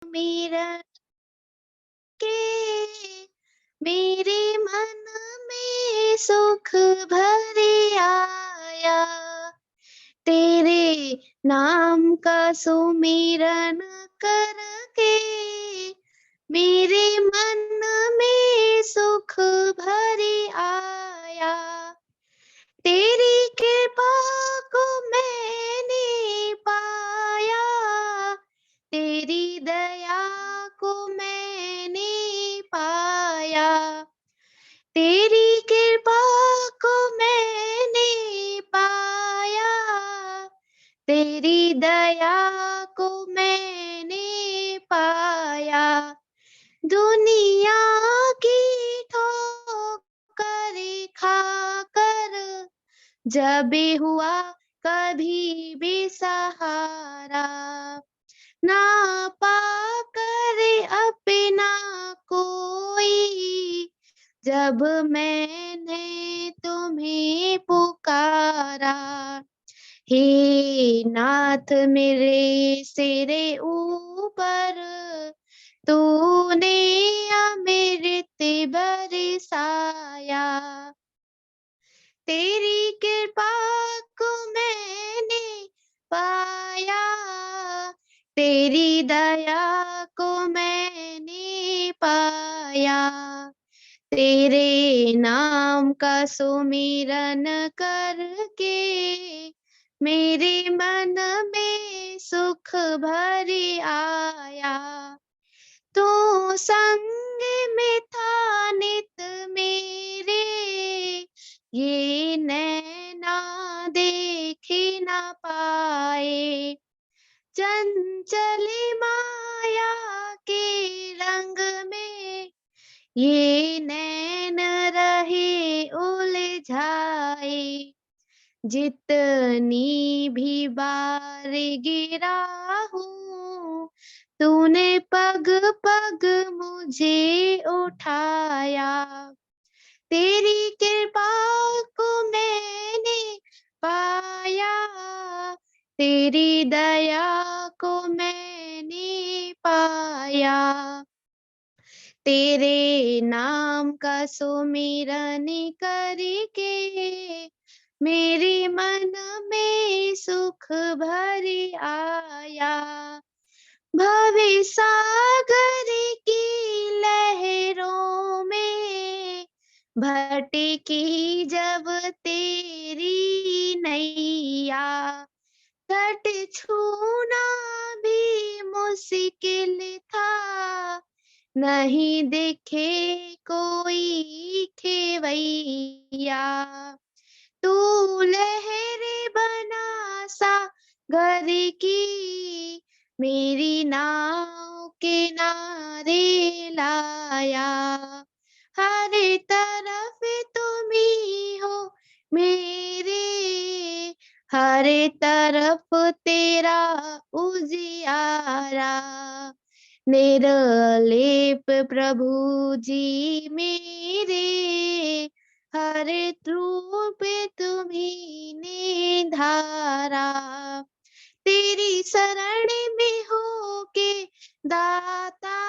सुमिरन के मेरे मन में सुख भरे आया। तेरे नाम का सुमिरन करके मेरे मन में सुख भरे आया। तेरी कृपा को मैंने पाया, तेरी दया को मैंने पाया। तेरी कृपा को मैंने पाया, तेरी दया को मैंने पाया। दुनिया की ठोकरें खाकर जब हुआ कभी बेसहारा, ना पाकर अपना कोई, जब मैंने तुम्हें पुकारा। हे नाथ मेरे सिरे ऊपर तूने अमृत बरसाया। तेरी कृपा को मैंने पाया, तेरी दया को मैंने पाया। तेरे नाम का सुमिरन करके मेरे मन में सुख भरे आया। तू संग में था नित मेरे, ये नैना देखे न पाए। चंचल माया के रंग में ये नैन रहे उलझाए। जितनी भी बार गिरा हूँ तूने पग पग मुझे उठाया। तेरी कृपा को मैंने पाया, तेरी दया को मैंने पाया। तेरे नाम का सुमिरन करके मेरे मन में सुख भरे आया। भव सागर की लहरों में भटकी जब तेरी नैया, तट छूना भी मुश्किल था, नहीं दिखे कोई खेवैया। तू लहरें बना सागर की मेरी नाव किनारे लाया। हर तरफ तुम ही हो मेरे, हर तरफ तेरा उजियारा। निर्लेप प्रभु जी मेरे, हर रूप तुम्ही ने धारा। तेरी शरण में हो के दाता,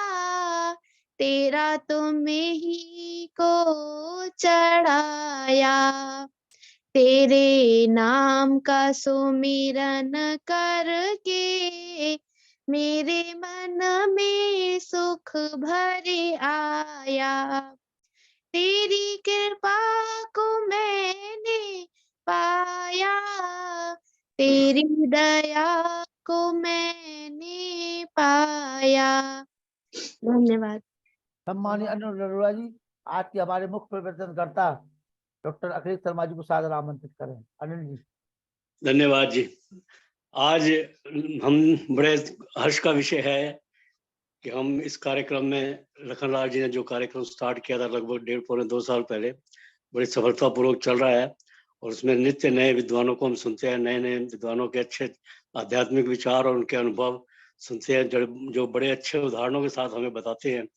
तेरा तुम ही को चढ़ाया। तेरे नाम का सुमिरन करके मेरे मन में सुख भरे आया। तेरी कृपा को मैंने पाया, तेरी दया को मैंने पाया। धन्यवाद। सम्मानीय अनिल अरोड़ा जी, आज के हमारे मुख्य प्रवचनकर्ता डॉक्टर अखिलेश शर्मा जी को सादर आमंत्रित करें। अनिल जी। धन्यवाद जी। आज हम बड़े हर्ष का विषय है कि हम इस कार्यक्रम में लखनलाल जी ने जो कार्यक्रम स्टार्ट किया था लगभग 1.5-2 साल पहले, बड़ी सफलतापूर्वक चल रहा है और उसमें नित्य नए विद्वानों को हम सुनते हैं, नए नए विद्वानों के अच्छे आध्यात्मिक विचार और उनके अनुभव सुनते हैं, जो बड़े अच्छे उदाहरणों के साथ हमें बताते हैं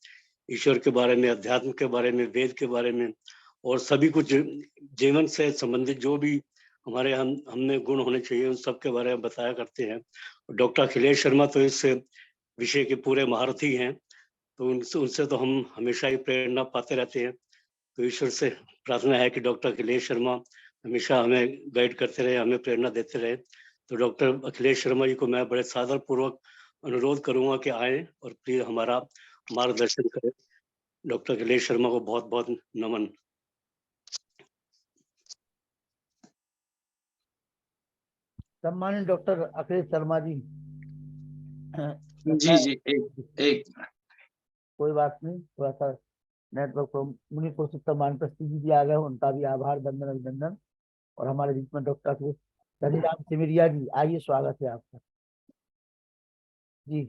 ईश्वर के बारे में, अध्यात्म के बारे में, वेद के बारे में और सभी कुछ जीवन से संबंधित जो भी हमारे हमने गुण होने चाहिए उन सब के बारे में बताया करते हैं। डॉक्टर अखिलेश शर्मा तो इस विषय के पूरे महारथी हैं, तो उनसे उनसे तो हम हमेशा ही प्रेरणा पाते रहते हैं। तो ईश्वर से प्रार्थना है कि डॉक्टर अखिलेश शर्मा हमेशा हमें गाइड करते रहे, हमें प्रेरणा देते रहे। तो डॉक्टर अखिलेश शर्मा जी को मैं बड़े सादर पूर्वक अनुरोध करूंगा कि आए और प्लीज हमारा मार्गदर्शन करें। डॉक्टर अखिलेश शर्मा को बहुत बहुत नमन। सम्मानित डॉक्टर अखिलेश शर्मा जी। जी जी, एक कोई बात नहीं, थोड़ा सा नेटवर्क प्रॉब्लम। मुनि पुरुषोत्तम वानप्रस्थी जी भी आ गए, उनका भी आभार, वंदन अभिनंदन। और हमारे बीच में डॉक्टर अखिलेश धनीराम सिमरिया जी, आइए, स्वागत है आपका जी।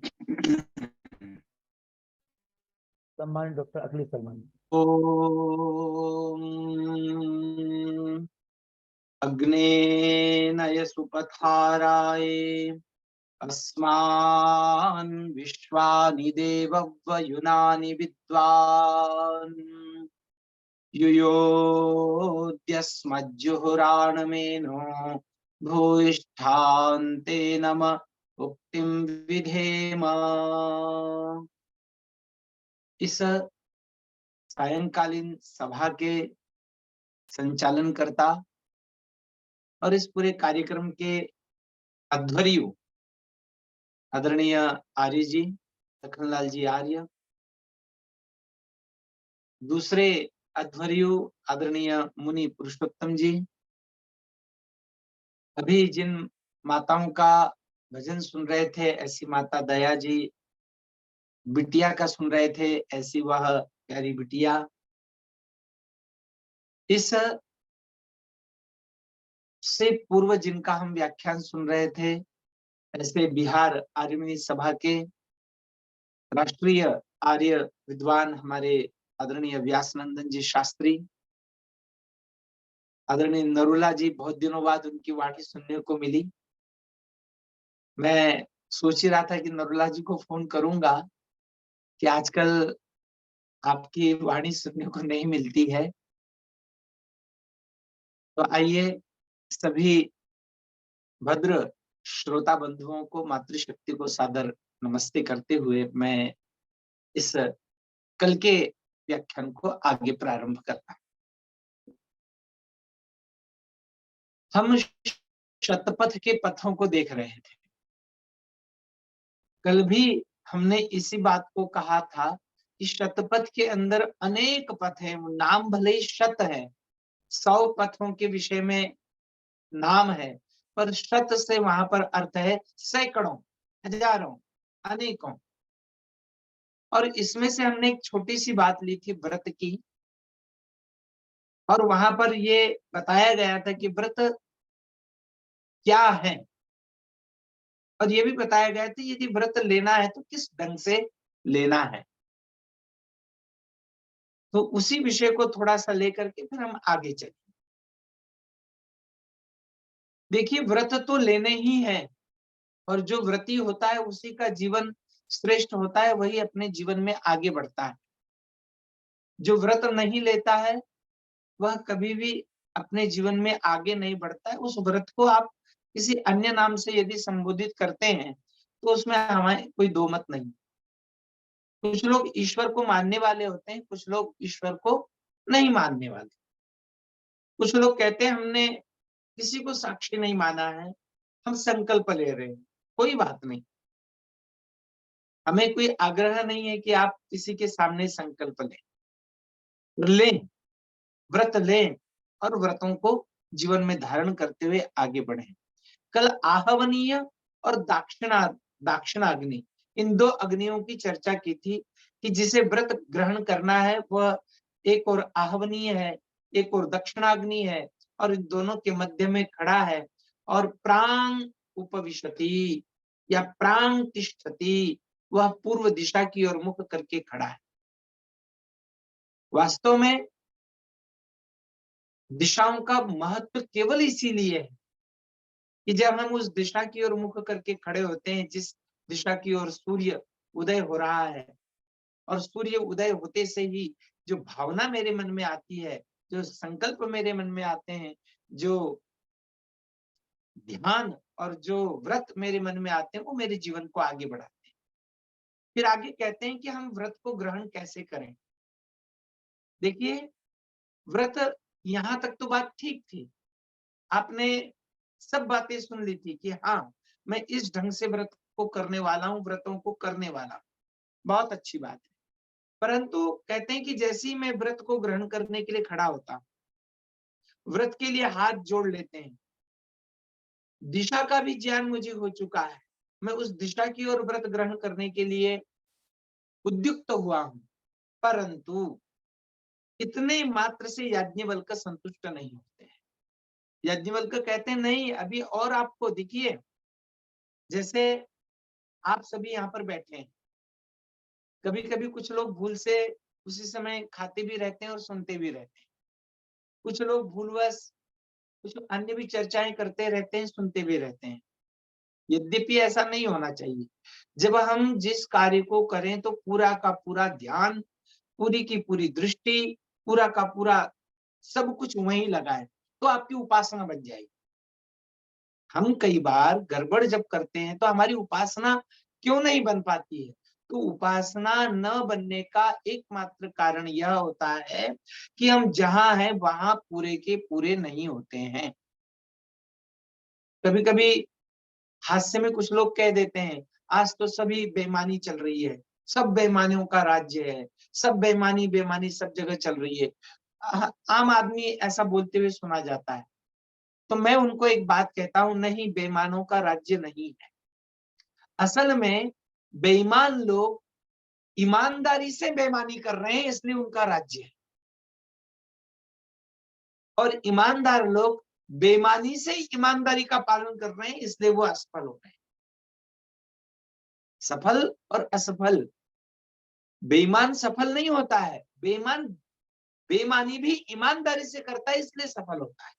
सम्मानित डॉक्टर अखिलेश शर्मा जी। ओम अग्नेनय सुपथाराय अस्मान् विश्वानि देवव्युनानि विद्वान् युयोद्यस्मज्जुहुराणमेनो भूयिष्ठान्ते नम उक्तिं विधेम। इस सायंकालीन सभा के संचालनकर्ता और इस पूरे कार्यक्रम के अध्वर्यु आदरणीय आर्य जी, लखनलाल जी आर्य, दूसरे अध्वर्यु आदरणीय मुनि पुरुषोत्तम जी, अभी जिन माताओं का भजन सुन रहे थे, ऐसी माता दया जी, बिटिया का सुन रहे थे, ऐसी वह प्यारी बिटिया, इस से पूर्व जिनका हम व्याख्यान सुन रहे थे, ऐसे बिहार आर्यमुनि सभा के राष्ट्रीय आर्य विद्वान हमारे आदरणीय व्यासनंदन जी शास्त्री, आदरणीय नरूला जी, बहुत दिनों बाद उनकी वाणी सुनने को मिली। मैं सोच ही रहा था कि नरूला जी को फोन करूंगा कि आजकल आपकी वाणी सुनने को नहीं मिलती है। तो आइए सभी भद्र श्रोता बंधुओं को, मातृशक्ति को सादर नमस्ते करते हुए मैं इस कल के व्याख्यान को आगे प्रारंभ करता हूं। हम शतपथ के पथों को देख रहे थे। कल भी हमने इसी बात को कहा था कि शतपथ के अंदर अनेक पथ हैं, नाम भले ही शत है, 100 पथों के विषय में नाम है, पर शत से वहां पर अर्थ है सैकड़ों, हजारों, अनेकों। और इसमें से हमने एक छोटी सी बात ली थी व्रत की, और वहां पर ये बताया गया था कि व्रत क्या है, और ये भी बताया गया था यदि व्रत लेना है तो किस ढंग से लेना है। तो उसी विषय को थोड़ा सा लेकर के फिर हम आगे चले। देखिए, व्रत तो लेने ही है, और जो व्रती होता है उसी का जीवन श्रेष्ठ होता है, वही अपने जीवन में आगे बढ़ता है। जो व्रत नहीं लेता है वह कभी भी अपने जीवन में आगे नहीं बढ़ता है। उस व्रत को आप किसी अन्य नाम से यदि संबोधित करते हैं तो उसमें हमारे कोई दो मत नहीं। कुछ लोग ईश्वर को मानने वाले होते हैं, कुछ लोग ईश्वर को नहीं मानने वाले। कुछ लोग कहते हैं हमने किसी को साक्षी नहीं माना है, हम संकल्प ले रहे हैं। कोई बात नहीं, हमें कोई आग्रह नहीं है कि आप किसी के सामने संकल्प लें, व्रत लें और व्रतों को जीवन में धारण करते हुए आगे बढ़ें। कल आहवनीय और दाक्षिणाग्नि, इन दो अग्नियों की चर्चा की थी कि जिसे व्रत ग्रहण करना है वह एक और आहवनीय है, एक और दक्षिणाग्नि है, और इन दोनों के मध्य में खड़ा है। और प्रांग उपविशति या प्रांग तिष्ठति, वह पूर्व दिशा की ओर मुख करके खड़ा है। वास्तव में दिशाओं का महत्व केवल इसीलिए है कि जब हम उस दिशा की ओर मुख करके खड़े होते हैं जिस दिशा की ओर सूर्य उदय हो रहा है, और सूर्य उदय होते से ही जो भावना मेरे मन में आती है, जो संकल्प मेरे मन में आते हैं, जो ध्यान और जो व्रत मेरे मन में आते हैं, वो मेरे जीवन को आगे बढ़ाते हैं। फिर आगे कहते हैं कि हम व्रत को ग्रहण कैसे करें। देखिए, व्रत यहाँ तक तो बात ठीक थी, आपने सब बातें सुन ली थी कि हाँ, मैं इस ढंग से व्रत को करने वाला हूँ, व्रतों को करने वाला हूँ, बहुत अच्छी बात है। परंतु कहते हैं कि जैसे ही मैं व्रत को ग्रहण करने के लिए खड़ा होता, व्रत के लिए हाथ जोड़ लेते हैं, दिशा का भी ज्ञान मुझे हो चुका है, मैं उस दिशा की ओर व्रत ग्रहण करने के लिए उद्युक्त हुआ हूं, परंतु इतने मात्र से याज्ञवल्क्य संतुष्ट नहीं होते हैं। याज्ञवल्क्य कहते हैं नहीं, अभी और आपको देखिए, जैसे आप सभी यहाँ पर बैठे हैं, कभी कभी कुछ लोग भूल से उसी समय खाते भी रहते हैं और सुनते भी रहते हैं, कुछ लोग भूलवश कुछ अन्य भी चर्चाएं करते रहते हैं, सुनते भी रहते हैं। यद्यपि ऐसा नहीं होना चाहिए। जब हम जिस कार्य को करें तो पूरा का पूरा ध्यान, पूरी की पूरी दृष्टि, पूरा का पूरा सब कुछ वहीं लगाए, तो आपकी उपासना बन जाएगी। हम कई बार गड़बड़ जब करते हैं तो हमारी उपासना क्यों नहीं बन पाती है? तो उपासना न बनने का एकमात्र कारण यह होता है कि हम जहां हैं वहां पूरे के पूरे नहीं होते हैं। कभी कभी हास्य में कुछ लोग कह देते हैं, आज तो सभी बेईमानी चल रही है, सब बेईमानियों का राज्य है, सब बेईमानी बेईमानी सब जगह चल रही है। आम आदमी ऐसा बोलते हुए सुना जाता है। तो मैं उनको एक बात कहता हूं, नहीं, बेईमानों का राज्य नहीं है। असल में बेईमान लोग ईमानदारी से बेईमानी कर रहे हैं, इसलिए उनका राज्य है, और ईमानदार लोग बेईमानी से ईमानदारी का पालन कर रहे हैं, इसलिए वो असफल हो रहे हैं। सफल और असफल, बेईमान सफल नहीं होता है, बेईमान बेईमानी भी ईमानदारी से करता है, इसलिए सफल होता है,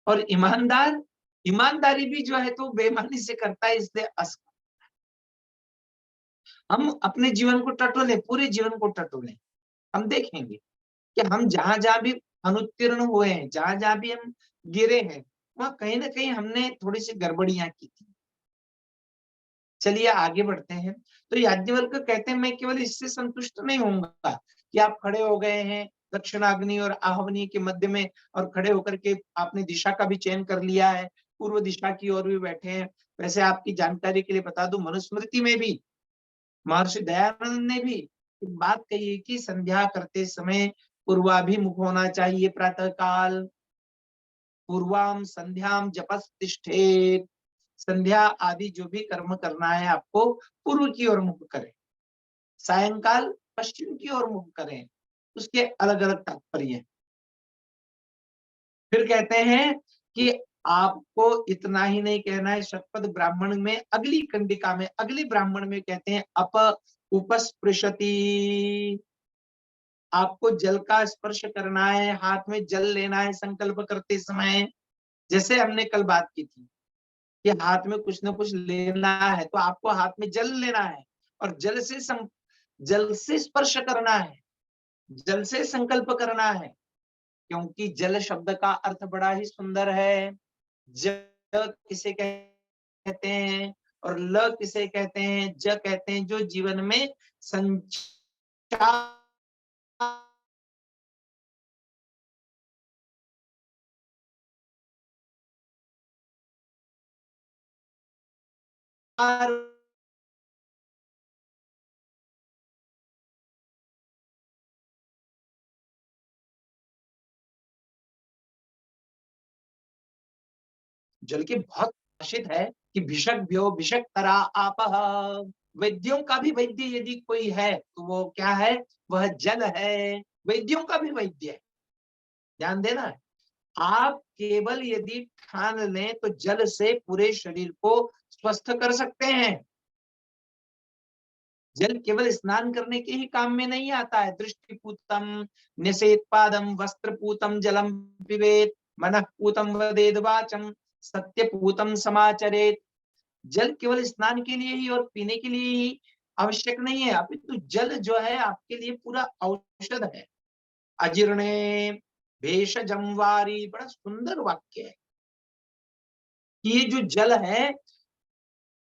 और ईमानदार ईमानदारी भी जो है तो बेईमानी से करता है, इसलिए असफल। हम अपने जीवन को टटोलें, पूरे जीवन को टटोलें, हम देखेंगे कि हम जहां जहां भी अनुत्तीर्ण हुए हैं, जहां जहां भी हम गिरे हैं, वहां कहीं ना कहीं हमने थोड़ी सी गड़बड़ियां की थी। चलिए आगे बढ़ते हैं। तो याज्ञवल्क्य कहते हैं, मैं केवल इससे संतुष्ट नहीं होऊंगा कि आप खड़े हो गए हैं दक्षिणाग्नि और आहवनी के मध्य में, और खड़े होकर के आपने दिशा का भी चयन कर लिया है, पूर्व दिशा की ओर भी बैठे हैं। वैसे आपकी जानकारी के लिए बता दूं, मनुस्मृति में भी महर्षि दयानंद ने भी एक बात कही है कि संध्या करते समय पूर्वाभिमुख होना चाहिए, प्रातः काल पूर्वाम संध्याम जपस्तिष्ठेत। संध्या आदि जो भी कर्म करना है आपको पूर्व की ओर मुख करें, सायंकाल पश्चिम की ओर मुख करें, उसके अलग अलग तात्पर्य हैं। फिर कहते हैं कि आपको इतना ही नहीं कहना है, शतपथ ब्राह्मण में अगली कंडिका में, अगली ब्राह्मण में कहते हैं अप उपस्पृशति, आपको जल का स्पर्श करना है, हाथ में जल लेना है संकल्प करते समय। जैसे हमने कल बात की थी कि हाथ में कुछ ना कुछ लेना है, तो आपको हाथ में जल लेना है और जल से स्पर्श करना है, जल से संकल्प करना है, क्योंकि जल शब्द का अर्थ बड़ा ही सुंदर है। जल किसे कहते हैं और ल किसे कहते हैं? ज कहते हैं जो जीवन में संचार जल के बहुत प्रसिद्ध है कि भिषक व्यो भिषक तरा आपह, वैद्यों का भी वैद्य यदि कोई है तो वो क्या है? वह जल है, वैद्यों का भी वैद्य है। ध्यान देना है, आप केवल यदि ठान लें तो जल से पूरे शरीर को स्वस्थ कर सकते हैं। जल केवल स्नान करने के ही काम में नहीं आता है। दृष्टिपूतम निषेध पादम वस्त्रपूतम जलम पिबेत मनःपूतम वदेद वाचम सत्यपूतम समाचरेत। जल केवल स्नान के लिए ही और पीने के लिए ही आवश्यक नहीं है, अपितु जल जो है आपके लिए पूरा औषध है। अजीर्णे भेषजम वारी, बड़ा सुंदर वाक्य है। ये जो जल है,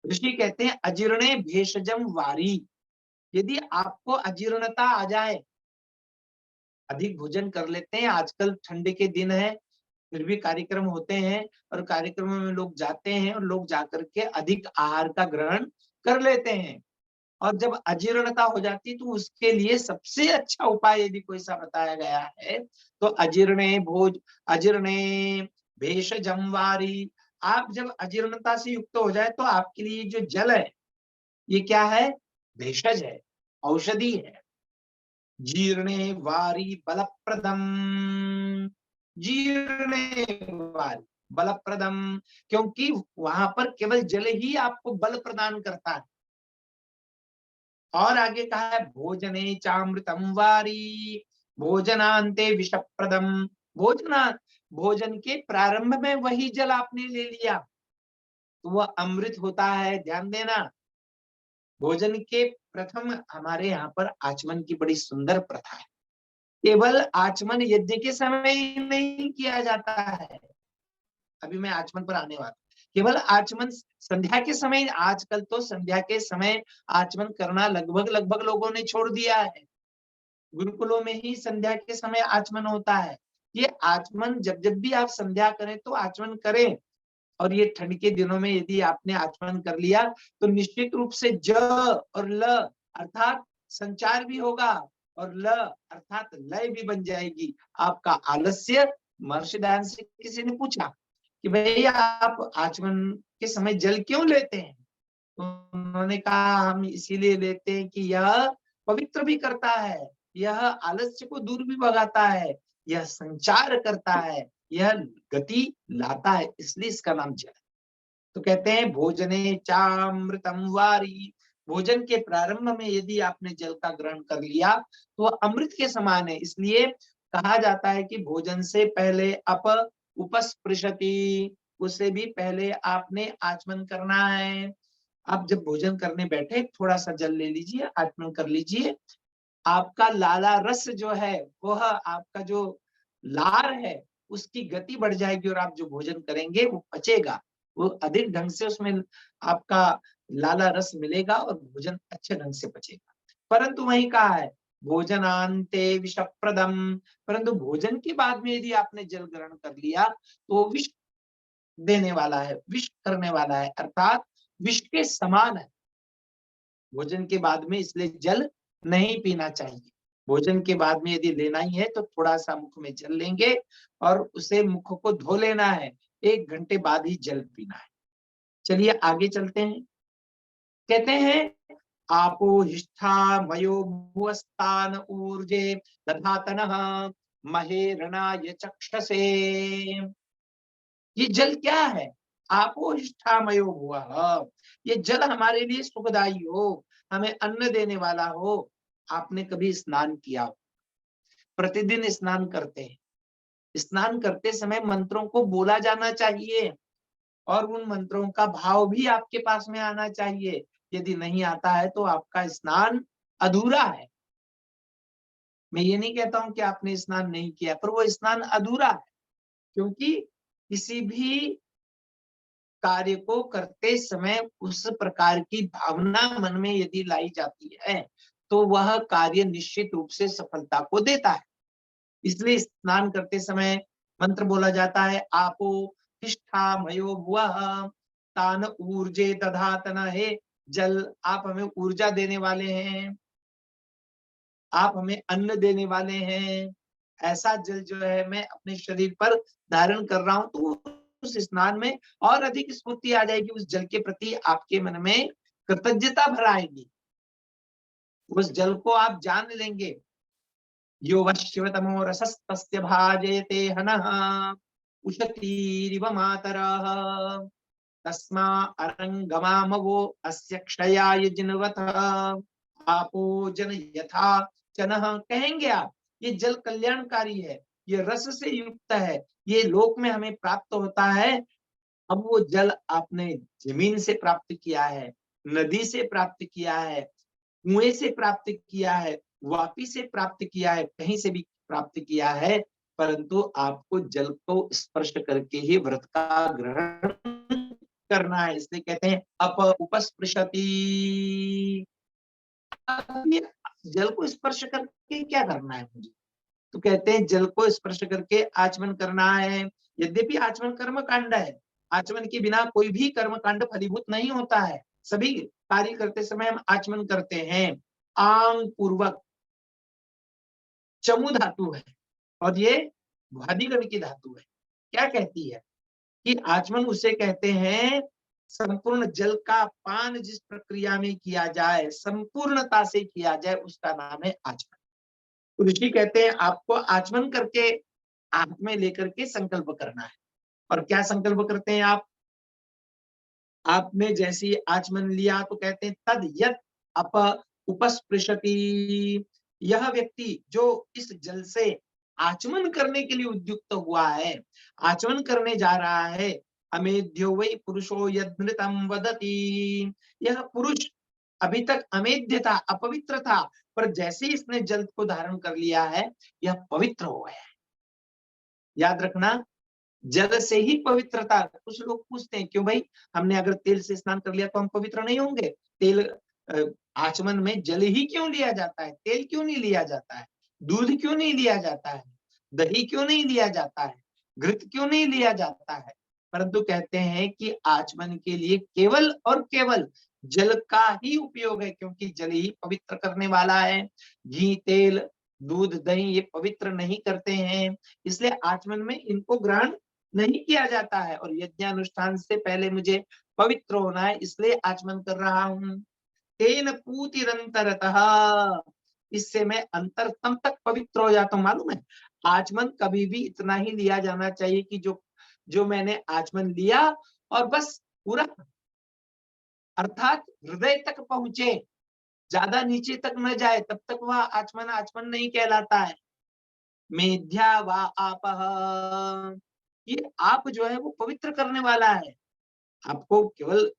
ऋषि कहते हैं अजीर्णे भेषजम वारी, यदि आपको अजीर्णता आ जाए, अधिक भोजन कर लेते हैं, आजकल ठंडी के दिन है, फिर भी कार्यक्रम होते हैं और कार्यक्रमों में लोग जाते हैं और लोग जाकर के अधिक आहार का ग्रहण कर लेते हैं, और जब अजीर्णता हो जाती तो उसके लिए सबसे अच्छा उपाय यदि कोई सा बताया गया है तो अजीर्णे भेषजम वारी। आप जब अजीर्णता से युक्त हो जाए तो आपके लिए जो जल है ये क्या है? भेषज है, औषधि है। जीर्णे वारी बलप्रदम, जीर्णे वारी बलप्रदम, क्योंकि वहां पर केवल जल ही आपको बल प्रदान करता है। और आगे कहा है भोजने चामृतम वारी, भोजनांते विषप्रदम। भोजन के प्रारंभ में वही जल आपने ले लिया तो वह अमृत होता है। ध्यान देना, भोजन के प्रथम हमारे यहाँ पर आचमन की बड़ी सुंदर प्रथा है। केवल आचमन यज्ञ के समय ही नहीं किया जाता है, अभी मैं आचमन पर आने वाला। केवल आचमन संध्या के समय, आजकल तो संध्या के समय आचमन करना लगभग लोगों ने छोड़ दिया है। गुरुकुलों में ही संध्या के समय आचमन होता है। ये आचमन जब भी आप संध्या करें तो आचमन करें, और ये ठंड के दिनों में यदि आपने आचमन कर लिया तो निश्चित रूप से ज और ल अर्थात संचार भी होगा और ल अर्थात लय भी बन जाएगी। आपका आलस्य, महर्षि दयानंद से किसी ने पूछा कि भैया आप आचमन के समय जल क्यों लेते हैं? तो उन्होंने कहा हम इसीलिए लेते हैं कि यह पवित्र भी करता है, यह आलस्य को दूर भी भगाता है, यह संचार करता है, यह गति लाता है, इसलिए इसका नाम जल है। तो कहते हैं भोजने चामृतम वारी, भोजन के प्रारंभ में यदि आपने जल का ग्रहण कर लिया तो वह अमृत के समान है। इसलिए कहा जाता है कि भोजन से पहले उपस्पृशति, उससे भी पहले आपने आचमन करना है। आप जब भोजन करने बैठे थोड़ा सा जल ले लीजिए, आचमन कर लीजिए। आपका लाला रस जो है, वह आपका जो लार है उसकी गति बढ़ जाएगी और आप जो भोजन करेंगे वो पचेगा, वो अधिक ढंग से उसमें आपका लाला रस मिलेगा और भोजन अच्छे ढंग से पचेगा। परंतु वही कहा है भोजनांते विषप्रदम, परंतु भोजन के बाद में यदि आपने जल ग्रहण कर लिया तो विष देने वाला है, विष करने वाला है, अर्थात विष के समान है भोजन के बाद में, इसलिए जल नहीं पीना चाहिए। भोजन के बाद में यदि लेना ही है तो थोड़ा सा मुख में जल लेंगे और उसे मुख को धो लेना है, 1 घंटे बाद ही जल पीना है। चलिए आगे चलते हैं। कहते हैं आपो हिष्ठा मयो भुवस्तान ऊर्जे दधातनः महेरणाय चक्षसे। ये जल क्या है? आपो हिष्ठामयो भुवः, ये जल हमारे लिए सुखदायी हो, हमें अन्न देने वाला हो। आपने कभी स्नान किया हो? प्रतिदिन स्नान करते हैं, स्नान करते समय मंत्रों को बोला जाना चाहिए और उन मंत्रों का भाव भी आपके पास में आना चाहिए। यदि नहीं आता है तो आपका स्नान अधूरा है। मैं ये नहीं कहता हूं कि आपने स्नान नहीं किया, पर वो स्नान अधूरा है, क्योंकि किसी भी कार्य को करते समय उस प्रकार की भावना मन में यदि लाई जाती है तो वह कार्य निश्चित रूप से सफलता को देता है। इसलिए स्नान करते समय मंत्र बोला जाता है आपो हिष्ठा मयो भुवः तान ऊर्जे दधातन। हे जल, आप हमें ऊर्जा देने वाले हैं, आप हमें अन्न देने वाले हैं। ऐसा जल जो है मैं अपने शरीर पर धारण कर रहा हूं, तो उस स्नान में और अधिक स्फूर्ति आ जाएगी, उस जल के प्रति आपके मन में कृतज्ञता भर आएगी, उस जल को आप जान लेंगे। यो वः शिवतमो रसस्तस्य भाजयते हनः उशतीरिव मातरः तस्मा अरंगमामवो अस्य क्षयाय जिनवतः आपो जन यथा जनः। कहेंगे आप ये जल कल्याणकारी है, ये रस से युक्त है, ये लोक में हमें प्राप्त होता है। अब वो जल आपने जमीन से प्राप्त किया है, नदी से प्राप्त किया है, कुएं से प्राप्त किया है, वापी से प्राप्त किया है, कहीं से भी प्राप्त किया है, परंतु आपको जल को स्पर्श करके ही व्रत का ग्रहण करना है। इसलिए कहते हैं अप उपस्पृशति, अब ये जल को स्पर्श करके क्या करना है मुझे? तो कहते हैं जल को स्पर्श करके आचमन करना है। यद्यपि आचमन कर्म कांड है, आचमन के बिना कोई भी कर्म कांड फलीभूत नहीं होता है। सभी कार्य करते समय हम आचमन करते हैं। आंग पूर्वक चमु धातु है और ये भ्वादिगण की धातु है। क्या कहती है कि आचमन उसे कहते हैं संपूर्ण जल का पान जिस प्रक्रिया में किया जाए, संपूर्णता से किया जाए, उसका नाम है आचमन। तो ऋषि कहते हैं आपको आचमन करके हाथ में लेकर के संकल्प करना है। और क्या संकल्प करते हैं आप? आपने जैसे ही आचमन लिया तो कहते हैं तद यत् अप उपस्पृशति, यह व्यक्ति जो इस जल से आचमन करने के लिए उद्युक्त हुआ है, आचमन करने जा रहा है, अमेध्यो वै पुरुषो यदृतम वदति, यह पुरुष अभी तक अमेध्य था, अपवित्र था, पर जैसे ही इसने जल को धारण कर लिया है, यह पवित्र हो गया है। याद रखना, जल से ही पवित्रता। कुछ लोग पूछते हैं क्यों भाई, हमने अगर तेल से स्नान कर लिया तो हम पवित्र नहीं होंगे? तेल आचमन में जल ही क्यों लिया जाता है? तेल क्यों नहीं लिया जाता है? दूध क्यों नहीं लिया जाता है? दही क्यों नहीं लिया जाता है? घृत क्यों नहीं लिया जाता है? परंतु कहते हैं कि आचमन के लिए केवल और केवल जल का ही उपयोग है, क्योंकि जल ही पवित्र करने वाला है। घी, तेल, दूध, दही ये पवित्र नहीं करते हैं, इसलिए आचमन में इनको ग्रहण नहीं किया जाता है। और यज्ञानुष्ठान से पहले मुझे पवित्र होना है, इसलिए आचमन कर रहा हूं। तेन पूतिरंतरतः, इससे मैं अंतरतम तक पवित्र हो जाता हूं। मालूम है, आचमन कभी भी इतना ही लिया जाना चाहिए कि जो मैंने आचमन लिया और बस पूरा, अर्थात हृदय तक पहुंचे, ज्यादा नीचे तक न जाए, तब तक वह आचमन आचमन नहीं कहलाता है। मेध्या वा आपः, ये आप जो है वो पवित्र करने वाला है। आपको केवल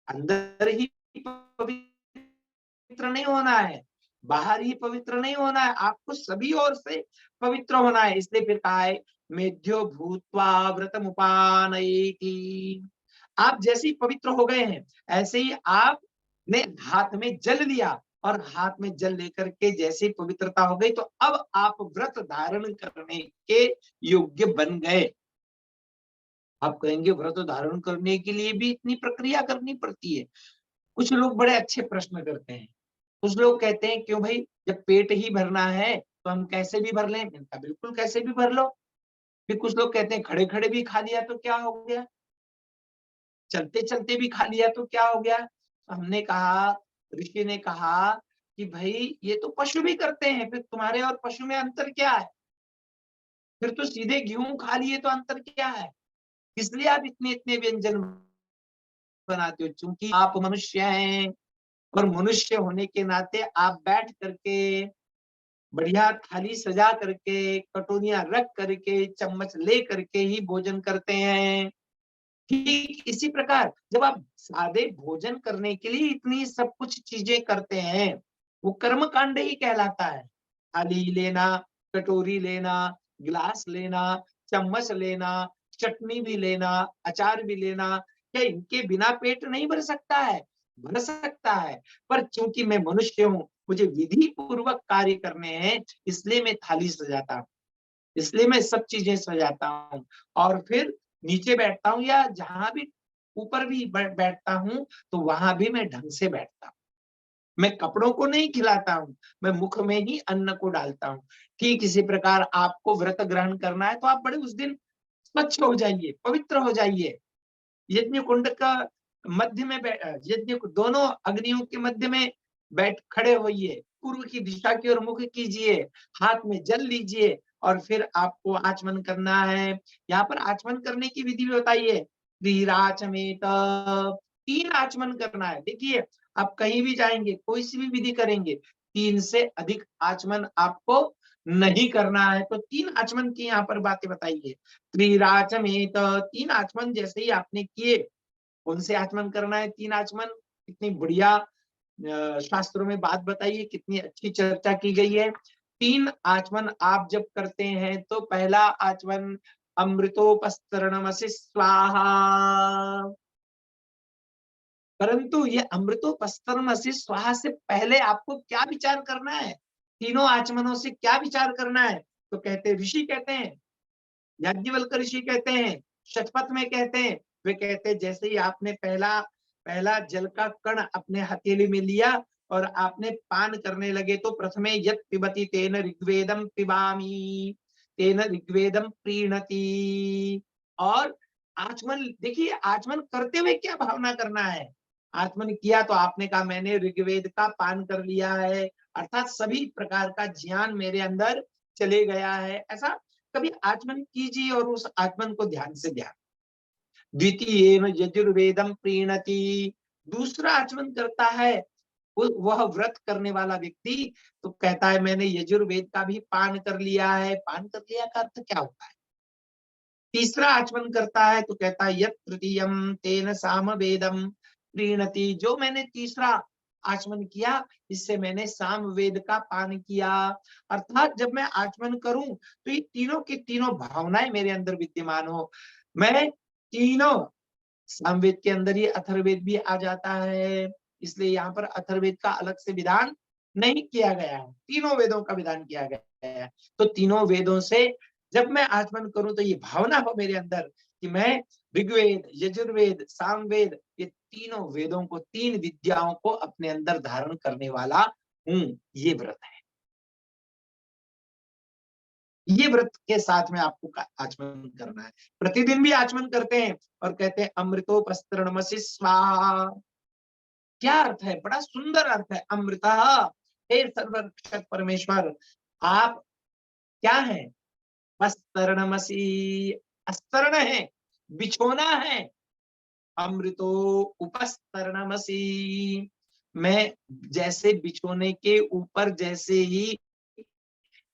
अंदर ही पवित्र नहीं होना है, बाहर ही पवित्र नहीं होना है, आपको सभी ओर से पवित्र होना है। इसलिए फिर कहा है मेध्यो भूत्वा व्रतमुपानयेति। आप जैसे ही पवित्र हो गए हैं, ऐसे ही आपने हाथ में जल लिया और हाथ में जल लेकर के जैसे ही पवित्रता हो गई, तो अब आप व्रत धारण करने के योग्य बन गए। आप कहेंगे व्रत धारण करने के लिए भी इतनी प्रक्रिया करनी पड़ती है? कुछ लोग बड़े अच्छे प्रश्न करते हैं। कुछ लोग कहते हैं क्यों भाई, जब पेट ही भरना है तो हम कैसे भी भर लें? मैंने कहा बिल्कुल कैसे भी भर लो। फिर कुछ लोग कहते हैं खड़े खड़े भी खा लिया तो क्या हो गया, चलते चलते भी खा लिया तो क्या हो गया? हमने कहा, ऋषि ने कहा कि भाई ये तो पशु भी करते हैं, फिर तुम्हारे और पशु में अंतर क्या है? फिर तो सीधे गेहूं खा लिए तो अंतर क्या है? इसलिए आप इतने इतने व्यंजन बनाते हो, क्योंकि आप मनुष्य हैं और मनुष्य होने के नाते आप बैठ करके बढ़िया थाली सजा करके, कटोरियां रख करके, चम्मच ले करके ही भोजन करते हैं। ठीक इसी प्रकार जब आप सादे भोजन करने के लिए इतनी सब कुछ चीजें करते हैं, वो कर्म कांड ही कहलाता है। थाली लेना, कटोरी लेना, गिलास लेना, चम्मच लेना, चटनी भी लेना, अचार भी लेना, क्या इनके बिना पेट नहीं भर सकता है? भर सकता है, पर क्योंकि मैं मनुष्य हूँ, मुझे विधि पूर्वक कार्य करने हैं, इसलिए मैं थाली सजाता हूँ, इसलिए मैं सब चीजें सजाता हूँ। और फिर नीचे बैठता हूँ या जहां भी ऊपर भी बैठता हूँ, तो वहां भी मैं ढंग से बैठता हूँ। मैं कपड़ों को नहीं खिलाता हूँ, मैं मुख में ही अन्न को डालता हूँ। ठीक इसी प्रकार आपको व्रत ग्रहण करना है तो आप बड़े उस दिन स्वच्छ हो जाइए, पवित्र हो जाइए। यज्ञ कुंड का मध्य में यज्ञ दोनों अग्नियों के मध्य में बैठ खड़े होइए, पूर्व की दिशा की ओर मुख कीजिए, हाथ में जल लीजिए और फिर आपको आचमन करना है। यहाँ पर आचमन करने की विधि भी बताइए, त्रिराचमेत, 3 आचमन करना है। देखिए आप कहीं भी जाएंगे, कोई सी भी विधि करेंगे, 3 से अधिक आचमन आपको नहीं करना है। तो 3 आचमन की यहाँ पर बातें बताइए। त्रिराचमेत, 3 आचमन जैसे ही आपने किए, कौन से आचमन करना है 3 आचमन, कितनी बढ़िया शास्त्रों में बात बताइए, कितनी अच्छी चर्चा की गई है। 3 आचमन आप जब करते हैं तो पहला आचमन अमृतोपस्तरणमसि स्वाहा, परंतु ये अमृतोपस्तरमसि स्वाहा से पहले आपको क्या विचार करना है, तीनों आचमनों से क्या विचार करना है? तो कहते ऋषि कहते हैं, याज्ञवल्क्य ऋषि कहते हैं, शतपथ में कहते हैं, वे कहते हैं जैसे ही आपने पहला जल का कण अपने हथेली में लिया और आपने पान करने लगे, तो प्रथमे यत् पिबति तेन ऋग्वेदम पिबामि, तेन ऋग्वेदम प्रीणति। और आचमन देखिए, आचमन करते हुए क्या भावना करना है। आचमन किया तो आपने कहा मैंने ऋग्वेद का पान कर लिया है, अर्थात सभी प्रकार का ज्ञान मेरे अंदर चले गया है। ऐसा कभी आचमन कीजिए और उस आचमन को ध्यान से ध्यान। द्वितीयेन यजुर्वेदम प्रीणति, दूसरा आचमन करता है वह व्रत करने वाला व्यक्ति, तो कहता है मैंने यजुर्वेद का भी पान कर लिया है। पान कर लिया का अर्थ क्या होता है? तीसरा आचमन करता है तो कहता है यत् तृतीयम तेन सामवेदम प्रीणति, जो मैंने तीसरा आचमन किया इससे मैंने सामवेद का पान किया। अर्थात जब मैं आचमन करूं तो ये तीनों की तीनों भावनाएं मेरे अंदर विद्यमान हो। मैं तीनों, सामवेद के अंदर ही अथर्ववेद भी आ जाता है, इसलिए यहाँ पर अथर्ववेद का अलग से विधान नहीं किया गया है, तीनों वेदों का विधान किया गया है। तो तीनों वेदों से जब मैं आचमन करूं तो ये भावना हो मेरे अंदर कि मैं ऋग्वेद, यजुर्वेद, सामवेद, ये तीनों वेदों को, तीन विद्याओं को अपने अंदर धारण करने वाला हूं। ये व्रत है, ये व्रत के साथ में आपको आचमन करना है। प्रतिदिन भी आचमन करते हैं और कहते हैं अमृतोपस्तरणमसि स्वाहा। क्या अर्थ है? बड़ा सुंदर अर्थ है। अमृता, हे सर्वरक्षक परमेश्वर, आप क्या है? पस्तरणमसि, अस्तरण है, बिछोना है। अमृतो उपस्तरणमसि, मैं जैसे बिछोने के ऊपर जैसे ही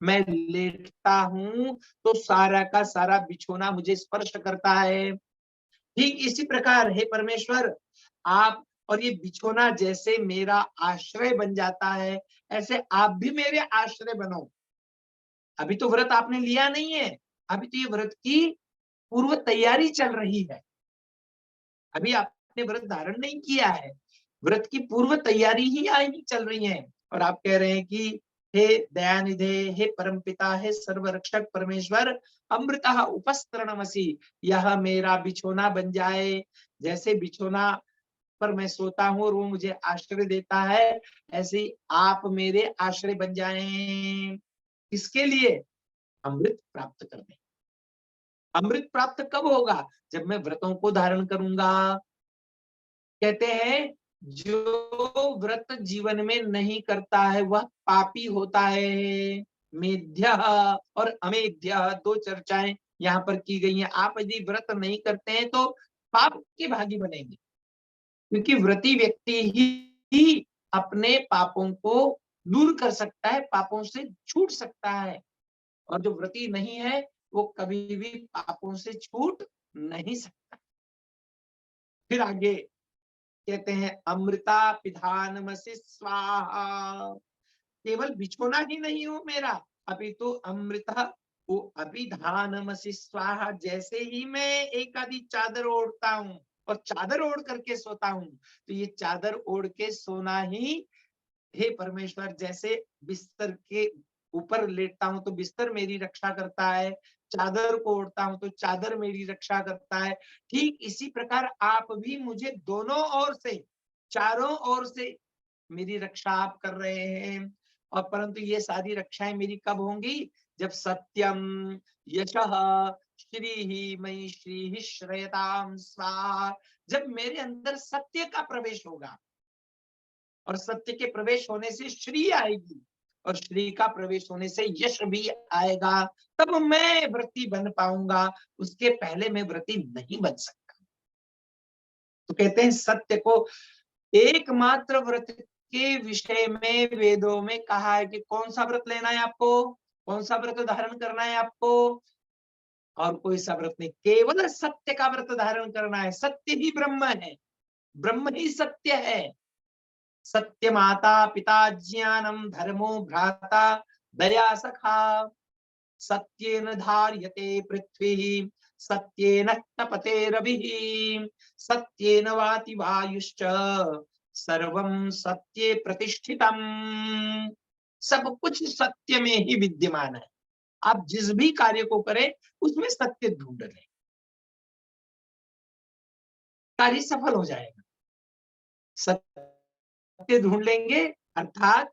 मैं लेटता हूं तो सारा का सारा बिछोना मुझे स्पर्श करता है। ठीक इसी प्रकार हे परमेश्वर, आप और ये बिछोना जैसे मेरा आश्रय बन जाता है, ऐसे आप भी मेरे आश्रय बनो। अभी तो व्रत आपने लिया नहीं है, अभी तो ये व्रत की पूर्व तैयारी चल रही है। अभी आपने व्रत धारण नहीं किया है, व्रत की पूर्व तैयारी ही आई चल रही है। और आप कह रहे हैं कि हे दयानिधे, हे परमपिता, हे सर्वरक्षक परमेश्वर, अमृतः उपस्तरणमसि, यह मेरा बिछोना बन जाए। जैसे बिछोना पर मैं सोता हूँ और वो मुझे आश्रय देता है, ऐसे ही आप मेरे आश्रय बन जाएं। किसके लिए? अमृत प्राप्त करने। अमृत प्राप्त कब होगा? जब मैं व्रतों को धारण करूंगा। कहते हैं जो व्रत जीवन में नहीं करता है वह पापी होता है। मेध्य और अमेध्य दो चर्चाएं यहाँ पर की गई हैं। आप यदि व्रत नहीं करते हैं तो पाप के भागी बनेंगे, क्योंकि व्रती व्यक्ति ही अपने पापों को दूर कर सकता है, पापों से छूट सकता है। और जो व्रती नहीं है वो कभी भी पापों से छूट नहीं सकता। फिर आगे कहते हैं अमृता पिधानमसि स्वाहा, केवल बिछोना ही नहीं हो मेरा, अभी तो अमृता वो अभिधानमसि स्वाहा। जैसे ही मैं एक आधी चादर ओढ़ता हूँ और चादर ओढ़ करके सोता हूँ, तो ये चादर ओढ़ के सोना ही, हे परमेश्वर, जैसे बिस्तर के ऊपर लेटता हूं तो बिस्तर मेरी रक्षा करता है, चादर को ओढ़ता हूं तो चादर मेरी रक्षा करता है, ठीक इसी प्रकार आप भी मुझे दोनों ओर से, चारों ओर से मेरी रक्षा आप कर रहे हैं। और परंतु ये सारी रक्षाएं मेरी कब होंगी? जब सत्यम यशः श्री मयि श्री श्रयताम स्वाहा, जब मेरे अंदर सत्य का प्रवेश होगा, और सत्य के प्रवेश होने से श्री आएगी, और श्री का प्रवेश होने से यश भी आएगा, तब मैं व्रती बन पाऊंगा। उसके पहले मैं व्रती नहीं बन सकता। तो कहते हैं सत्य को, एकमात्र व्रत के विषय में वेदों में कहा है कि कौन सा व्रत लेना है आपको, कौन सा व्रत धारण करना है आपको, और कोई सा व्रत नहीं, केवल सत्य का व्रत धारण करना है। सत्य ही ब्रह्म है, ब्रह्म ही सत्य है। सत्य माता पिता ज्ञानम धर्मो भ्राता दया सखा, सत्येन धार्यते पृथ्वी सत्येन तपते रविः सत्येन वाति वायुश्च सर्वं सत्ये प्रतिष्ठितम्। सब कुछ सत्य में ही विद्यमान है। आप जिस भी कार्य को करें उसमें सत्य ढूंढ लें, कार्य सफल हो जाएगा। सत्य ढूंढ लेंगे अर्थात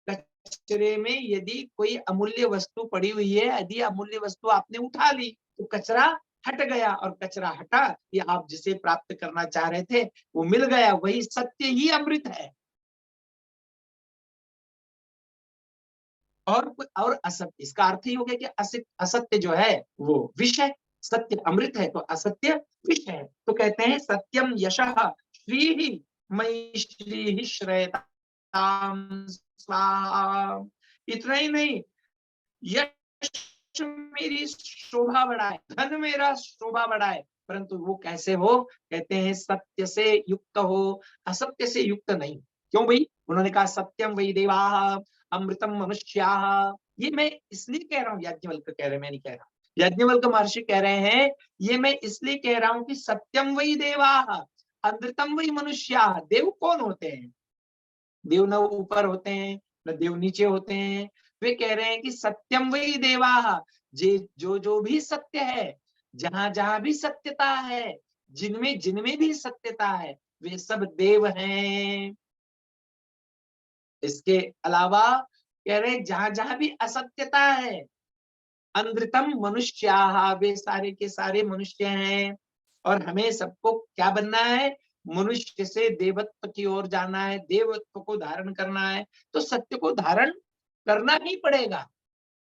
कचरे में यदि कोई अमूल्य वस्तु पड़ी हुई है, यदि अमूल्य वस्तु आपने उठा ली तो कचरा हट गया, और कचरा हटा ये आप जिसे प्राप्त करना चाह रहे थे वो मिल गया। वही सत्य ही अमृत है। और असत्य, इसका अर्थ ही हो गया कि असत्य जो है वो विष है, सत्य अमृत है तो असत्य विष है। तो कहते हैं सत्यम यशः श्री मयि श्री श्रेयताम स्वाहा। इतना ही नहीं, यश मेरी शोभा बढ़ाए, धन मेरा शोभा बढ़ाए, परंतु वो कैसे हो? कहते हैं सत्य से युक्त हो, असत्य से युक्त नहीं। क्यों भाई? उन्होंने कहा सत्यम वै देवाः अमृतम मनुष्याः। ये मैं इसलिए कह रहा हूँ, याज्ञवल्क्य कह रहे हैं, मैं नहीं कह रहा, याज्ञवल्क्य महर्षि कह रहे हैं, ये मैं इसलिए कह रहा हूँ कि सत्यम वै देवाः अमृतम वै मनुष्याः। देव कौन होते हैं? देव न ऊपर होते हैं न देव नीचे होते हैं। वे कह रहे हैं कि सत्यम वही देवाः, जो भी सत्य है, जहां जहां भी सत्यता है, जिनमें जिनमें भी सत्यता है, वे सब देव हैं। इसके अलावा कह रहे जहां जहां भी असत्यता है, अनृतम मनुष्याः, वे सारे के सारे मनुष्य हैं। और हमें सबको क्या बनना है? मनुष्य से देवत्व की ओर जाना है, देवत्व को धारण करना है। तो सत्य को धारण करना ही पड़ेगा।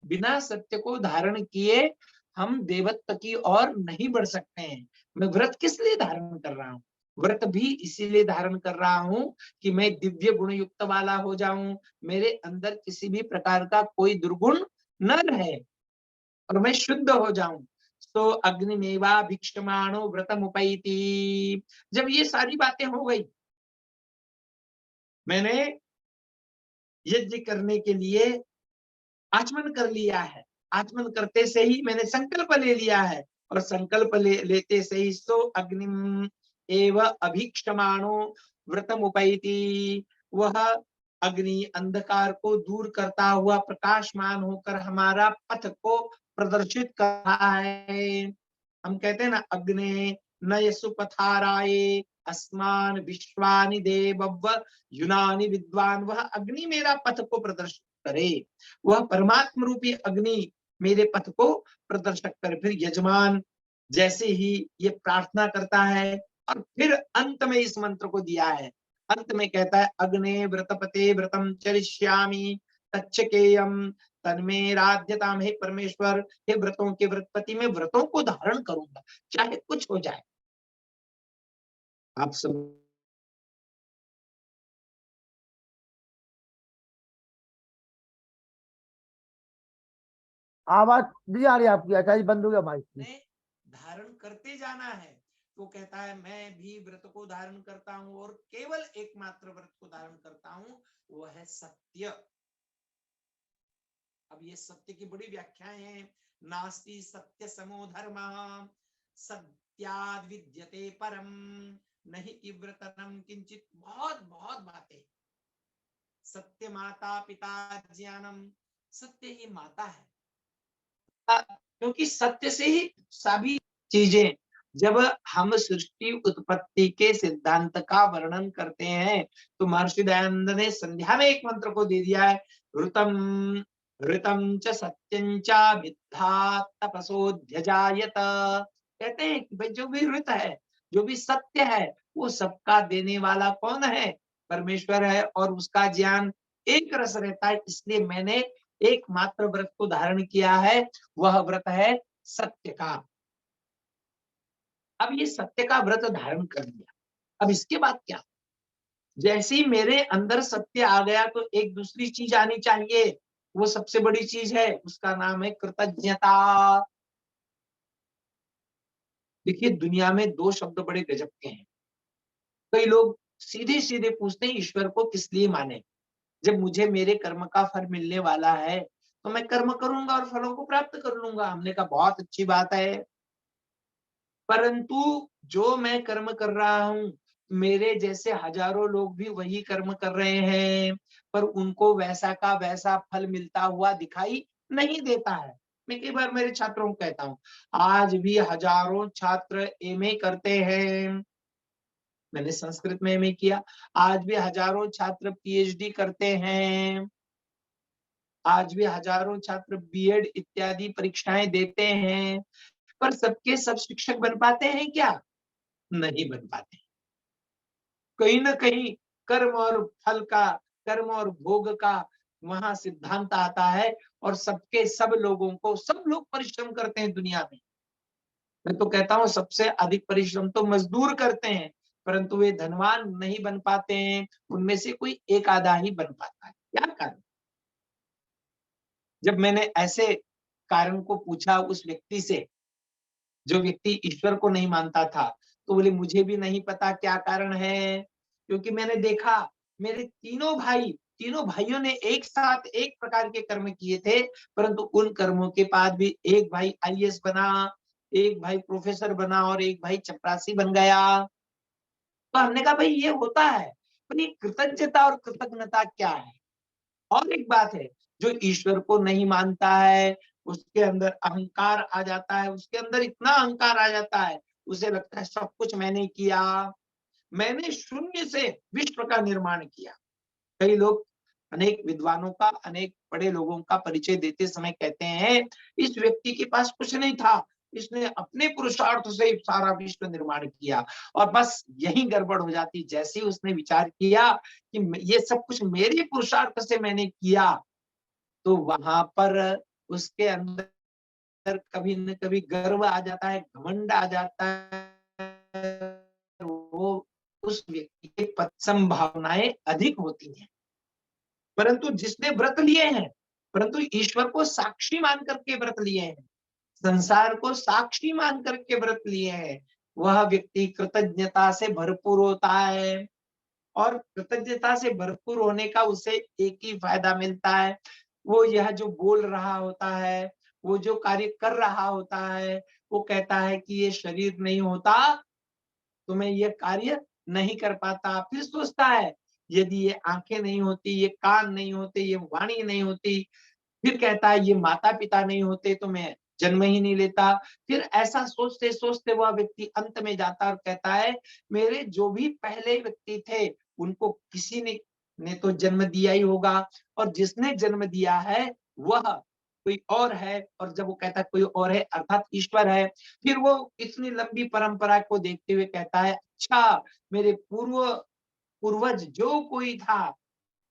बिना सत्य को धारण किए हम देवत्व की ओर नहीं बढ़ सकते हैं। मैं व्रत किस लिए धारण कर रहा हूँ? व्रत भी इसीलिए धारण कर रहा हूँ कि मैं दिव्य गुण युक्त वाला हो जाऊं, मेरे अंदर किसी भी प्रकार का कोई दुर्गुण न रहे और मैं शुद्ध हो जाऊं। तो अग्निमेवा भिक्षमाणो व्रतमुपैति। जब ये सारी बातें हो गई, मैंने यज्ञ करने के लिए आचमन कर लिया है, आचमन करते से ही मैंने संकल्प ले लिया है, और संकल्प लेते से ही सो अग्निम एव अभीक्षमाणो व्रतमुपैति। वह अग्नि अंधकार को दूर करता हुआ प्रकाशमान होकर हमारा पथ को प्रदर्शित कर रहा है। हम कहते हैं ना, अग्ने नयसु पथाराये अस्मान विश्वानि देवव्व युनानि विद्वान। वह अग्नि मेरा पथ को प्रदर्शित करे, वह परमात्म रूपी अग्नि मेरे पथ को प्रदर्शक करे। फिर यजमान जैसे ही ये प्रार्थना करता है, और फिर अंत में इस मंत्र को दिया है, अंत में कहता है अग्ने व्रतपते व्रतम चरिष्यामि तच्चकेयम तन्मे राध्यताम। हे परमेश्वर, हे व्रतों के व्रतपति, मैं व्रतों को धारण करूंगा चाहे कुछ हो जाए। आप सब आवाज नहीं आ रही आपकी, आचार्य बंद हो गया माइक। धारण करते जाना है। तो कहता है मैं भी व्रत को धारण करता हूं, और केवल एकमात्र व्रत को धारण करता हूं, वो है सत्य। अब ये सत्य की बड़ी व्याख्याएं हैं। नास्ति सत्य समो धर्मः सत्याद् विद्यते परम नहीं इव्रतनम किंचित। बहुत बहुत बातें। सत्य माता पिता ज्ञानम, सत्य ही माता है, क्योंकि सत्य से ही सभी चीजें। जब हम सृष्टि उत्पत्ति के सिद्धांत का वर्णन करते हैं तो महर्षि दयानंद ने संध्या में एक मंत्र को दे दिया है, ऋतम ऋतम च सत्यं च मिथ्या तपसोऽध्यजायत। कहते हैं कि भाई जो भी ऋत है, जो भी सत्य है, वो सबका देने वाला कौन है? परमेश्वर है, और उसका ज्ञान एक रस रहता है। इसलिए मैंने एकमात्र व्रत को धारण किया है, वह व्रत है सत्य का। अब ये सत्य का व्रत धारण कर लिया, अब इसके बाद क्या? जैसे ही मेरे अंदर सत्य आ गया तो एक दूसरी चीज आनी चाहिए, वो सबसे बड़ी चीज है, उसका नाम है कृतज्ञता। देखिए दुनिया में दो शब्द बड़े गजब के हैं। कई लोग सीधे सीधे पूछते हैं ईश्वर को किस लिए माने? जब मुझे मेरे कर्म का फल मिलने वाला है तो मैं कर्म करूंगा और फलों को प्राप्त कर लूंगा। हमने कहा बहुत अच्छी बात है, परंतु जो मैं कर्म कर रहा हूं, मेरे जैसे हजारों लोग भी वही कर्म कर रहे हैं, पर उनको वैसा का वैसा फल मिलता हुआ दिखाई नहीं देता है। मैं कई बार मेरे छात्रों को कहता हूँ, आज भी हजारों छात्र एमए करते हैं, मैंने संस्कृत में एमए किया, आज भी हजारों छात्र पीएचडी करते हैं, आज भी हजारों छात्र बीएड इत्यादि परीक्षाएं देते हैं, पर सबके सब शिक्षक बन पाते हैं क्या? नहीं बन पाते। कहीं ना कहीं कर्म और फल का, कर्म और भोग का वहां सिद्धांत आता है, और सबके सब लोगों को, सब लोग परिश्रम करते हैं दुनिया में। मैं तो कहता हूँ सबसे अधिक परिश्रम तो मजदूर करते हैं, परंतु वे धनवान नहीं बन पाते हैं, उनमें से कोई एक आधा ही बन पाता है। क्या कारण? जब मैंने ऐसे कारण को पूछा उस व्यक्ति से, जो व्यक्ति ईश्वर को नहीं मानता था, तो बोले मुझे भी नहीं पता क्या कारण है, क्योंकि मैंने देखा मेरे तीनों भाइयों ने एक साथ एक प्रकार के कर्म किए थे, परंतु उन कर्मों के बाद भी एक भाई आईएएस बना, एक भाई प्रोफेसर बना और एक भाई चपरासी बन गया। तो हमने कहा भाई ये होता है, पर ये कृतज्ञता और कृतज्ञता क्या है? और एक बात है, जो ईश्वर को नहीं मानता है, उसके अंदर अहंकार आ जाता है, उसके अंदर इतना अहंकार आ जाता है, उसे लगता है सब कुछ मैंने किया, मैंने शून्य से विश्व का निर्माण किया। कई लोग अनेक विद्वानों का, अनेक बड़े लोगों का परिचय देते समय कहते हैं, इस व्यक्ति के पास कुछ नहीं था, इसने अपने पुरुषार्थ से सारा विश्व निर्माण किया। और बस यही गड़बड़ हो जाती, जैसे ही उसने विचार किया कि ये सब कुछ मेरे पुरुषार्थ से मैंने किया, तो वहां पर उसके अंदर कभी न कभी गर्व आ जाता है, घमंड आ जाता है, वो उस व्यक्ति के पद संभावनाएं अधिक होती हैं। परंतु जिसने व्रत लिए हैं, परंतु ईश्वर को साक्षी मान करके व्रत लिए हैं, संसार को साक्षी मान करके व्रत लिए हैं, वह व्यक्ति कृतज्ञता से भरपूर होता है। और कृतज्ञता से भरपूर होने का उसे एक ही फायदा मिलता है, वो यह जो बोल रहा होता है, वो जो कार्य कर रहा होता है, वो कहता है कि ये शरीर नहीं होता तो मैं ये कार्य नहीं कर पाता। फिर सोचता है यदि ये आंखें नहीं होती, ये कान नहीं होते, ये वाणी नहीं होती, फिर कहता है ये माता पिता नहीं होते तो मैं जन्म ही नहीं लेता। फिर ऐसा सोचते सोचते वह व्यक्ति अंत में जाता और कहता है मेरे जो भी पहले व्यक्ति थे उनको किसी ने तो जन्म दिया ही होगा, और जिसने जन्म दिया है वह कोई और है, और जब वो कहता है कोई और है अर्थात ईश्वर है, फिर वो इतनी लंबी परंपरा को देखते हुए कहता है अच्छा मेरे पूर्वज जो कोई था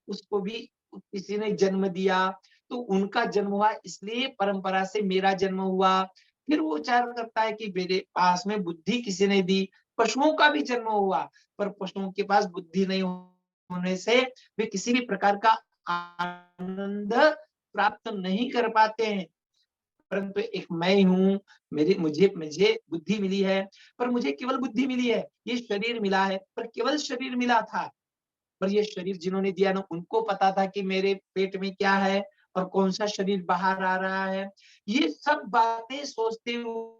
उसको भी किसी ने जन्म दिया, तो उनका जन्म हुआ इसलिए परंपरा से मेरा जन्म हुआ। फिर वो विचार करता है कि मेरे पास में बुद्धि किसी ने दी, पशुओं का भी जन्म हुआ, पर पशुओं के पास बुद्धि नहीं होने से वे किसी भी प्रकार का आनंद प्राप्त नहीं कर पाते हैं। परंतु एक मैं हूँ, मेरी मुझे मुझे बुद्धि मिली है, पर मुझे केवल बुद्धि मिली है, ये शरीर मिला है पर केवल शरीर मिला था, पर ये शरीर जिन्होंने दिया ना उनको पता था कि मेरे पेट में क्या है और कौन सा शरीर बाहर आ रहा है। ये सब बातें सोचते हुए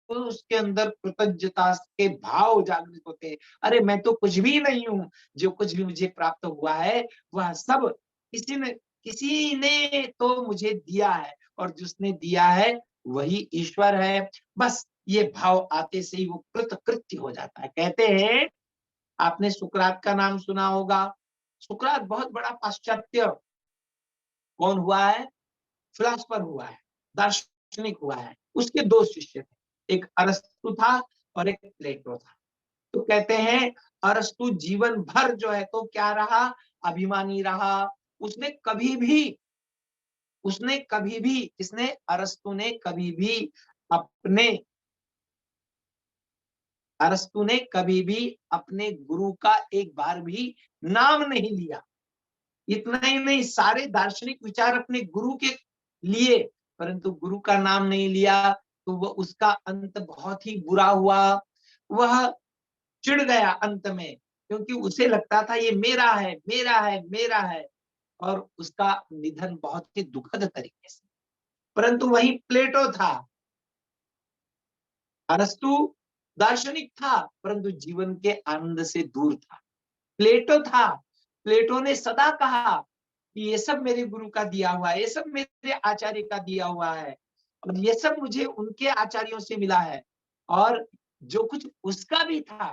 उसके अंदर कृतज्ञता के भाव जागृत होते हैं। अरे मैं तो कुछ भी नहीं हूँ, जो कुछ भी मुझे प्राप्त हुआ है वह सब किसी ने तो मुझे दिया है, और जिसने दिया है वही ईश्वर है। बस ये भाव आते से ही वो कृतकृत्य हो जाता है। कहते हैं आपने सुकरात का नाम सुना होगा। सुकरात बहुत बड़ा पाश्चात्य कौन हुआ है, फिलोसफर हुआ है, दार्शनिक हुआ है। उसके दो शिष्य थे, एक अरस्तु था और एक प्लेटो था। तो कहते हैं अरस्तु जीवन भर जो है तो क्या रहा, अभिमानी रहा। उसने कभी भी किसने, अरस्तु ने कभी भी अपने अरस्तु ने कभी भी अपने गुरु का एक बार भी नाम नहीं लिया। इतना ही नहीं, सारे दार्शनिक विचार अपने गुरु के लिए, परंतु गुरु का नाम नहीं लिया, तो वह उसका अंत बहुत ही बुरा हुआ। वह चिढ़ गया अंत में, क्योंकि उसे लगता था ये मेरा है, मेरा है, मेरा है, और उसका निधन बहुत ही दुखद तरीके से। परंतु वही प्लेटो था। अरस्तु दार्शनिक था परंतु जीवन के आनंद से दूर था। प्लेटो था, प्लेटो ने सदा कहा कि ये सब मेरे गुरु का दिया हुआ है, ये सब मेरे आचार्य का दिया हुआ है और ये सब मुझे उनके आचार्यों से मिला है। और जो कुछ उसका भी था,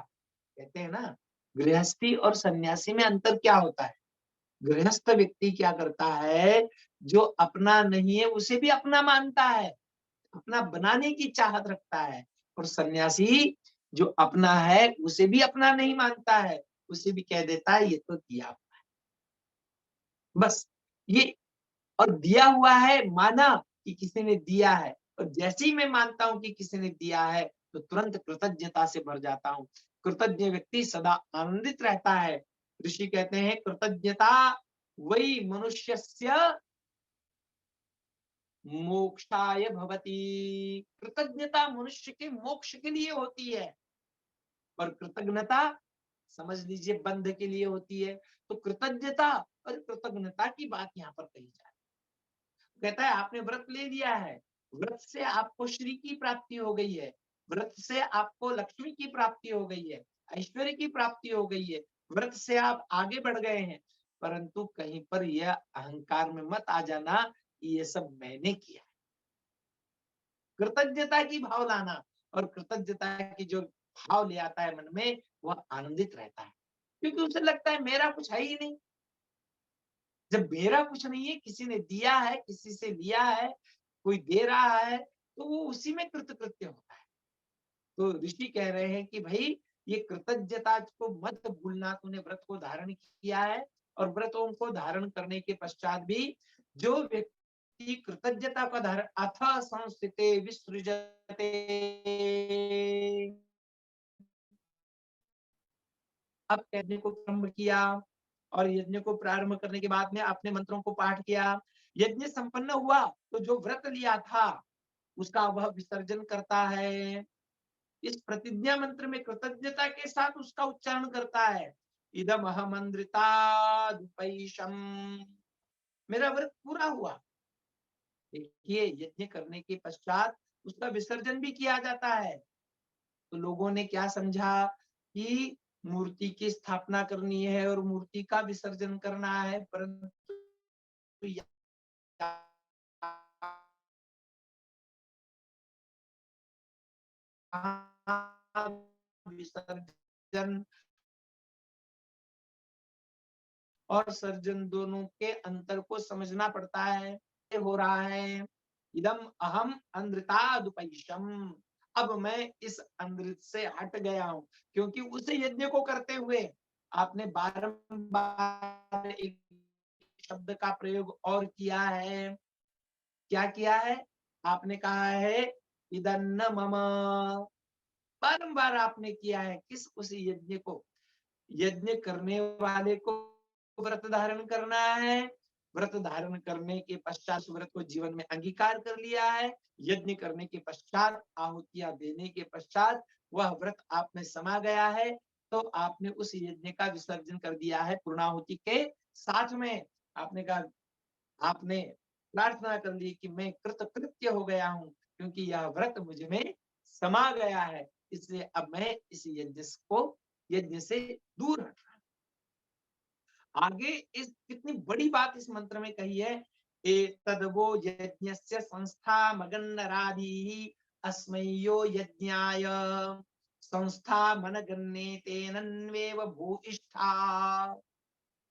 कहते हैं ना, गृहस्थी और सन्यासी में अंतर क्या होता है? गृहस्थ व्यक्ति क्या करता है, जो अपना नहीं है उसे भी अपना मानता है, अपना बनाने की चाहत रखता है। और सन्यासी जो अपना है उसे भी अपना नहीं मानता है, उसे भी कह देता है ये तो दिया हुआ है। बस ये, और दिया हुआ है माना कि किसी ने दिया है, और जैसे ही मैं मानता हूं कि किसी ने दिया है तो तुरंत कृतज्ञता से भर जाता हूं। कृतज्ञ व्यक्ति सदा आनंदित रहता है। ऋषि कहते हैं कृतज्ञता वही मनुष्यस्य मोक्षाय भवति। कृतज्ञता मनुष्य के मोक्ष के लिए होती है और कृतज्ञता समझ लीजिए बंध के लिए होती है। तो कृतज्ञता और कृतज्ञता की बात यहाँ पर कही जाए। कहता है आपने व्रत ले लिया है, व्रत से आपको श्री की प्राप्ति हो गई है, व्रत से आपको लक्ष्मी की प्राप्ति हो गई है, ऐश्वर्य की प्राप्ति हो गई है, व्रत से आप आगे बढ़ गए हैं, परंतु कहीं पर यह अहंकार में मत आ जाना कि ये सब मैंने किया। कृतज्ञता की भाव लाना, और कृतज्ञता की जो भाव ले आता है मन में, वह आनंदित रहता है, क्योंकि उसे लगता है मेरा कुछ है ही नहीं। जब मेरा कुछ नहीं है, किसी ने दिया है, किसी से लिया है, कोई दे रहा है, तो वो उसी में कृतकृत्य होता है। तो ऋषि कह रहे हैं कि भाई ये कृतज्ञता को मत भूलना, तूने व्रत को धारण किया है, और व्रतों को धारण करने के पश्चात भी जो व्यक्ति कृतज्ञता का धारण, अथ संस्थिते विसृजते, अब कहने को प्रारंभ किया, और यज्ञ को प्रारंभ करने के बाद में आपने मंत्रों को पाठ किया, यज्ञ संपन्न हुआ, तो जो व्रत लिया था उसका वह विसर्जन करता है। इस प्रतिज्ञा मंत्र में कृतज्ञता के साथ उसका उच्चारण करता है, इदम अहमंद्रितादुपैशम, मेरा व्रत पूरा हुआ। देखिए यज्ञ करने के पश्चात उसका विसर्जन भी किया जाता है। तो लोगों ने क्या समझा कि मूर्ति की स्थापना करनी है और मूर्ति का विसर्जन करना है, परंतु विसर्जन और सर्जन दोनों के अंतर को समझना पड़ता है। हो रहा है इदम अहम अंधृतादुपैशम, अब मैं इस अंधृत से हट गया हूं, क्योंकि उस यज्ञ को करते हुए आपने बारंबार एक शब्द का प्रयोग और किया है। क्या किया है? आपने कहा है इदन्न मम, बारंबार आपने किया है। किस? उस यज्ञ को, यज्ञ करने वाले को व्रत धारण करना है, व्रत धारण करने के पश्चात व्रत को जीवन में अंगीकार कर लिया है, यज्ञ करने के पश्चात आहुतियां देने के पश्चात वह व्रत आप में समा गया है, तो आपने उस यज्ञ का विसर्जन कर दिया है। पूर्णाहुति के साथ में आपने कहा, आपने प्रार्थना कर ली कि मैं कृतकृत्य हो गया हूं, क्योंकि यह व्रत मुझ में समा गया है, इसलिए अब मैं इस यज्ञ से दूर हट रहा हूं। आगे इस कितनी बड़ी बात इस मंत्र में कही है, तदवो यज्ञस्य संस्था मगन्नरादि अस्मयो यज्ञाय संस्था मनगन्ने तेनन्वेव भूइष्ठा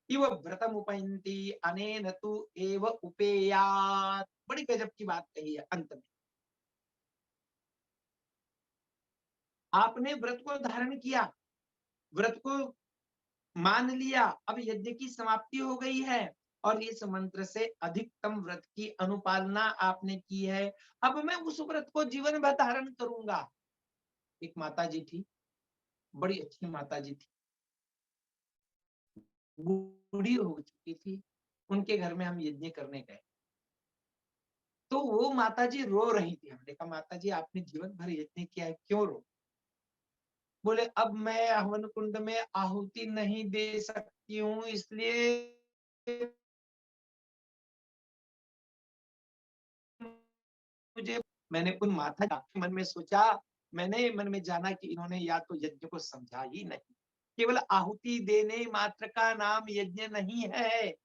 इव व्रतम उपयन्ति अनेन तु एव उपेयात्। बड़ी गजब की बात कही है अंत में। आपने व्रत को धारण किया, व्रत को मान लिया, अब यज्ञ की समाप्ति हो गई है और इस मंत्र से अधिकतम व्रत की अनुपालना आपने की है। अब मैं उस व्रत को जीवन भर धारण करूंगा। एक माता जी थी, बड़ी अच्छी माता जी थी, बूढ़ी हो चुकी थी, उनके घर में हम यज्ञ करने गए, तो वो माताजी रो रही थी। हमने कहा माताजी आपने जीवन भर यज्ञ किया है, क्यों रो? बोले अब मैं हवन कुंड में आहुति नहीं दे सकती हूँ, इसलिए मुझे, मैंने उन माता के मन में सोचा मैंने मन में जाना कि इन्होंने या तो यज्ञ को समझा ही नहीं, केवल आहुति देने मात्र का नाम यज्ञ नहीं है।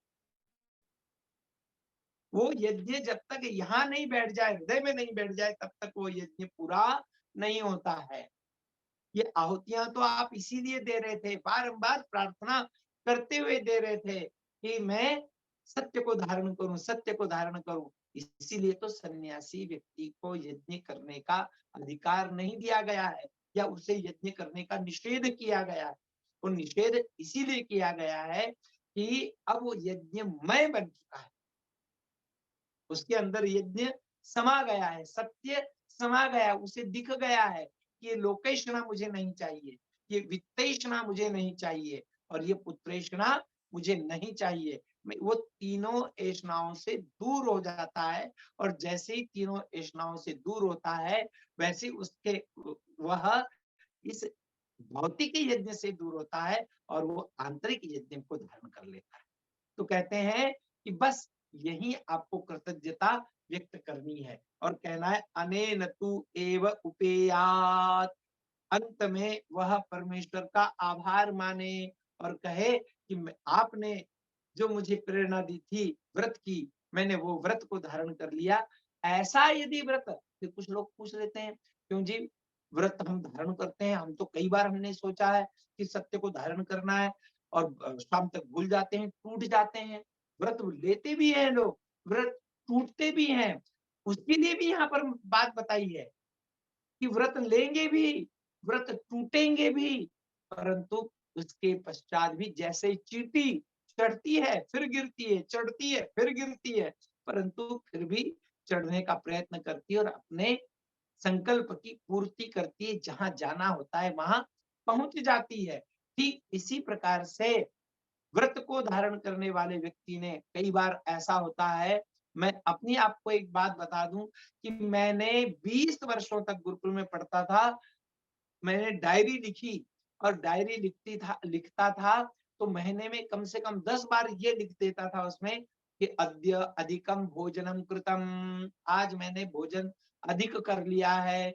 वो यज्ञ जब तक यहाँ नहीं बैठ जाए, हृदय में नहीं बैठ जाए, तब तक वो यज्ञ पूरा नहीं होता है। ये आहुतियां तो आप इसीलिए दे रहे थे, बारंबार प्रार्थना करते हुए दे रहे थे कि मैं सत्य को धारण करूं, सत्य को धारण करूं। इसीलिए तो सन्यासी व्यक्ति को यज्ञ करने का अधिकार नहीं दिया गया है, या उसे यज्ञ करने का निषेध किया गया है। वो निषेध इसीलिए किया गया है कि अब वो यज्ञमय बन चुका है, उसके अंदर यज्ञ समा गया है, सत्य समा गया, उसे दिख गया है कि ये लोकेशना मुझे नहीं चाहिए, ये वित्तेषणा मुझे नहीं चाहिए, और ये पुत्रेषणा मुझे नहीं चाहिए। वो तीनों ऐषणाओं से दूर हो जाता है, और जैसे ही तीनों ऐषणाओं से दूर होता है, वैसे उसके वह इस भौतिक यज्ञ से दूर होता है, और वो आंतरिक यज्ञ को धारण कर लेता है। तो कहते हैं कि बस यही आपको कृतज्ञता व्यक्त करनी है, और कहना है अनेन तु एव उपेयात। अंत में वह परमेश्वर का आभार माने और कहे कि आपने जो मुझे प्रेरणा दी थी व्रत की, मैंने वो व्रत को धारण कर लिया। ऐसा यदि व्रत, फिर कुछ लोग पूछ लेते हैं क्यों जी व्रत हम धारण करते हैं, हम तो कई बार हमने सोचा है कि सत्य को धारण करना है, और शाम तक भूल जाते हैं, टूट जाते हैं। व्रत लेते भी हैं लोग, व्रत टूटते भी हैं। उसके लिए भी यहाँ पर बात बताई है कि व्रत लेंगे भी, व्रत टूटेंगे भी, परंतु उसके पश्चात भी जैसे चींटी चढ़ती है फिर गिरती है, चढ़ती है फिर गिरती है, परंतु फिर भी चढ़ने का प्रयत्न करती है और अपने संकल्प की पूर्ति करती है, जहां जाना होता है वहां पहुंच जाती है। ठीक इसी प्रकार से व्रत को धारण करने वाले व्यक्ति ने, कई बार ऐसा होता है, मैं अपनी आपको एक बात बता दूं कि मैंने 20 वर्षों तक गुरुकुल में पढ़ता था, मैंने डायरी लिखी, और डायरी लिखता था तो महीने में कम से कम 10 बार ये लिख देता था उसमें कि अद्य अधिकम भोजनम कृतम, आज मैंने भोजन अधिक कर लिया है,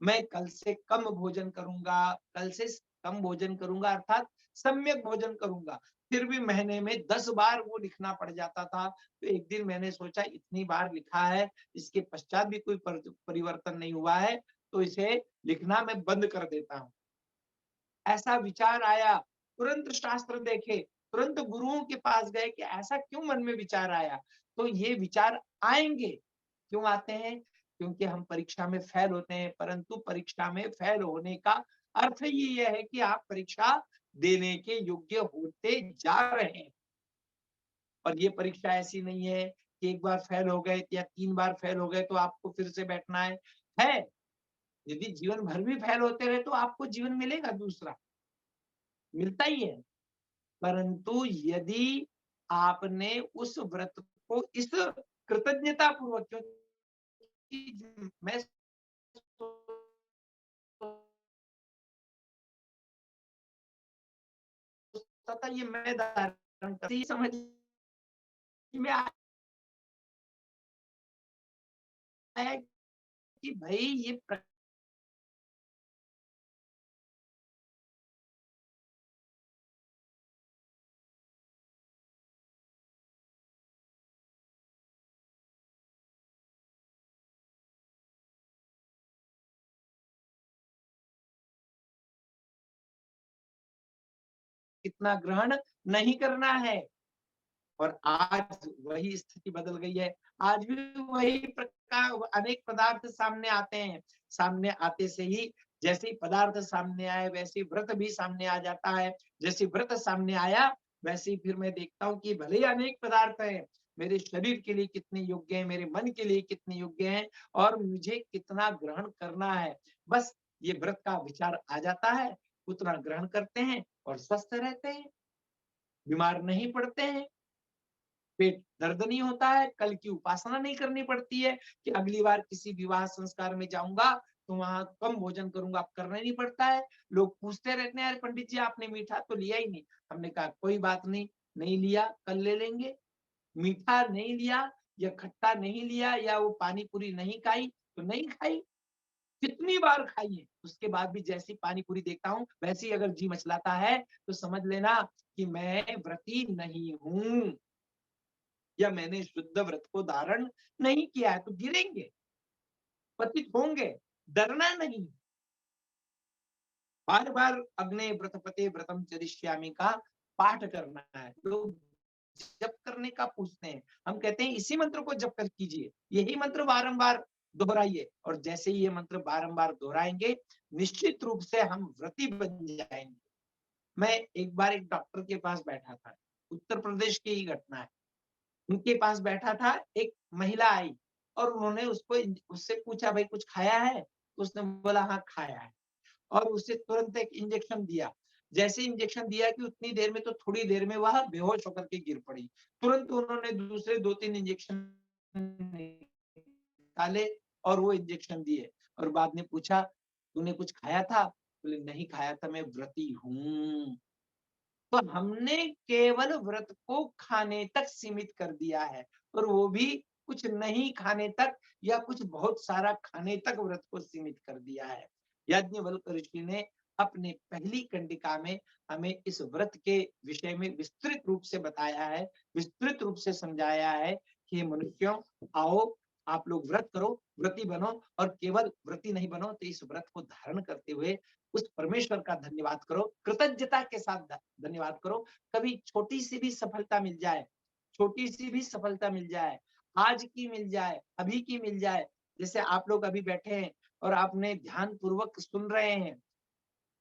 मैं कल से कम भोजन करूंगा, कल से कम भोजन करूंगा अर्थात सम्यक भोजन करूंगा। फिर भी महीने में 10 बार वो लिखना पड़ जाता था। तो एक दिन मैंने सोचा इतनी बार लिखा है, इसके पश्चात भी कोई परिवर्तन नहीं हुआ है, तो इसे लिखना मैं बंद कर देता हूँ। ऐसा विचार आया, तुरंत शास्त्र देखे, तुरंत गुरुओं के पास गए कि ऐसा क्यों मन में विचार आया। तो ये विचार आएंगे, क्यों आते हैं? क्योंकि हम परीक्षा में फेल होते हैं, परंतु परीक्षा में फेल होने का अर्थ ही यह है कि आप परीक्षा देने के योग्य होते जा रहे हैं। और ये परीक्षा ऐसी नहीं है कि एक बार फेल हो गए या 3 बार फेल हो गए तो आपको फिर से बैठना है। यदि जीवन भर भी फेल होते रहे तो आपको जीवन मिलेगा दूसरा, मिलता ही है। परंतु यदि आपने उस व्रत को इस कृतज्ञता पूर्वक, क्योंकि मैं सोचता था ये मैं धारण करती, समझ में आया कि भाई ये कितना ग्रहण नहीं करना है। और आज वही स्थिति बदल गई है। आज भी वही प्रकार अनेक पदार्थ सामने आते हैं, सामने आते से ही जैसे ही पदार्थ सामने आए वैसे ही व्रत भी सामने आ जाता है। जैसे व्रत सामने आया वैसे ही फिर मैं देखता हूँ कि भले ही अनेक पदार्थ हैं, मेरे शरीर के लिए कितने योग्य हैं, मेरे मन के लिए कितने योग्य हैं, और मुझे कितना ग्रहण करना है। बस ये व्रत का विचार आ जाता है, उतना ग्रहण करते हैं और स्वस्थ रहते हैं, बीमार नहीं पड़ते हैं, पेट दर्द नहीं होता है, कल की उपासना नहीं करनी पड़ती है कि अगली बार किसी विवाह संस्कार में जाऊंगा तो वहां कम भोजन करूंगा, अब करना नहीं पड़ता है। लोग पूछते रहते हैं अरे पंडित जी आपने मीठा तो लिया ही नहीं, हमने कहा कोई बात नहीं, नहीं लिया कल ले लेंगे। मीठा नहीं लिया या खट्टा नहीं लिया या वो पानी पूरी नहीं खाई तो नहीं खाई, कितनी बार खाइए, उसके बाद भी जैसी पानी पूरी देखता हूँ वैसे ही अगर जी मचलाता है तो समझ लेना कि मैं व्रती नहीं हूं, या मैंने शुद्ध व्रत को धारण नहीं किया है। तो गिरेंगे, पतित होंगे, डरना नहीं। बार बार अग्ने व्रतपते व्रतम चरिष्यामि का पाठ करना है। लोग जप करने का पूछते हैं, हम कहते हैं इसी मंत्र को जप कर कीजिए, यही मंत्र बारंबार दोहराइए, और जैसे ही ये मंत्र बारंबार दोहराएंगे निश्चित रूप से हम व्रती बन जाएंगे। मैं एक बार एक डॉक्टर के पास बैठा था, उत्तर प्रदेश की ही घटना है। उनके पास बैठा था, एक महिला आई और उन्होंने उससे पूछा, भाई कुछ खाया है? उसने बोला हाँ खाया है, और उसे तुरंत एक इंजेक्शन दिया। जैसे इंजेक्शन दिया कि उतनी देर में, तो थोड़ी देर में वह बेहोश होकर के गिर पड़ी। तुरंत उन्होंने दूसरे 2-3 इंजेक्शन निकाले और वो इंजेक्शन दिए, और बाद में पूछा तूने कुछ खाया था? बोले नहीं खाया था, मैं व्रती हूँ। तो हमने केवल व्रत को खाने तक सीमित कर दिया है, और वो भी कुछ नहीं खाने तक या कुछ बहुत सारा खाने तक व्रत को सीमित कर दिया है। याज्ञवल्क्य ऋषि ने अपने पहली कंडिका में हमें इस व्रत के विषय में विस्तृत रूप से बताया है, विस्तृत रूप से समझाया है कि मनुष्यों आओ, आप लोग व्रत करो, व्रती बनो, और केवल व्रती नहीं बनो तो इस व्रत को धारण करते हुए उस परमेश्वर का धन्यवाद करो, कृतज्ञता के साथ धन्यवाद करो। कभी छोटी सी भी सफलता मिल जाए, छोटी सी भी सफलता मिल जाए, आज की मिल जाए, अभी की मिल जाए, जैसे आप लोग अभी बैठे हैं और आपने ध्यान पूर्वक सुन रहे हैं,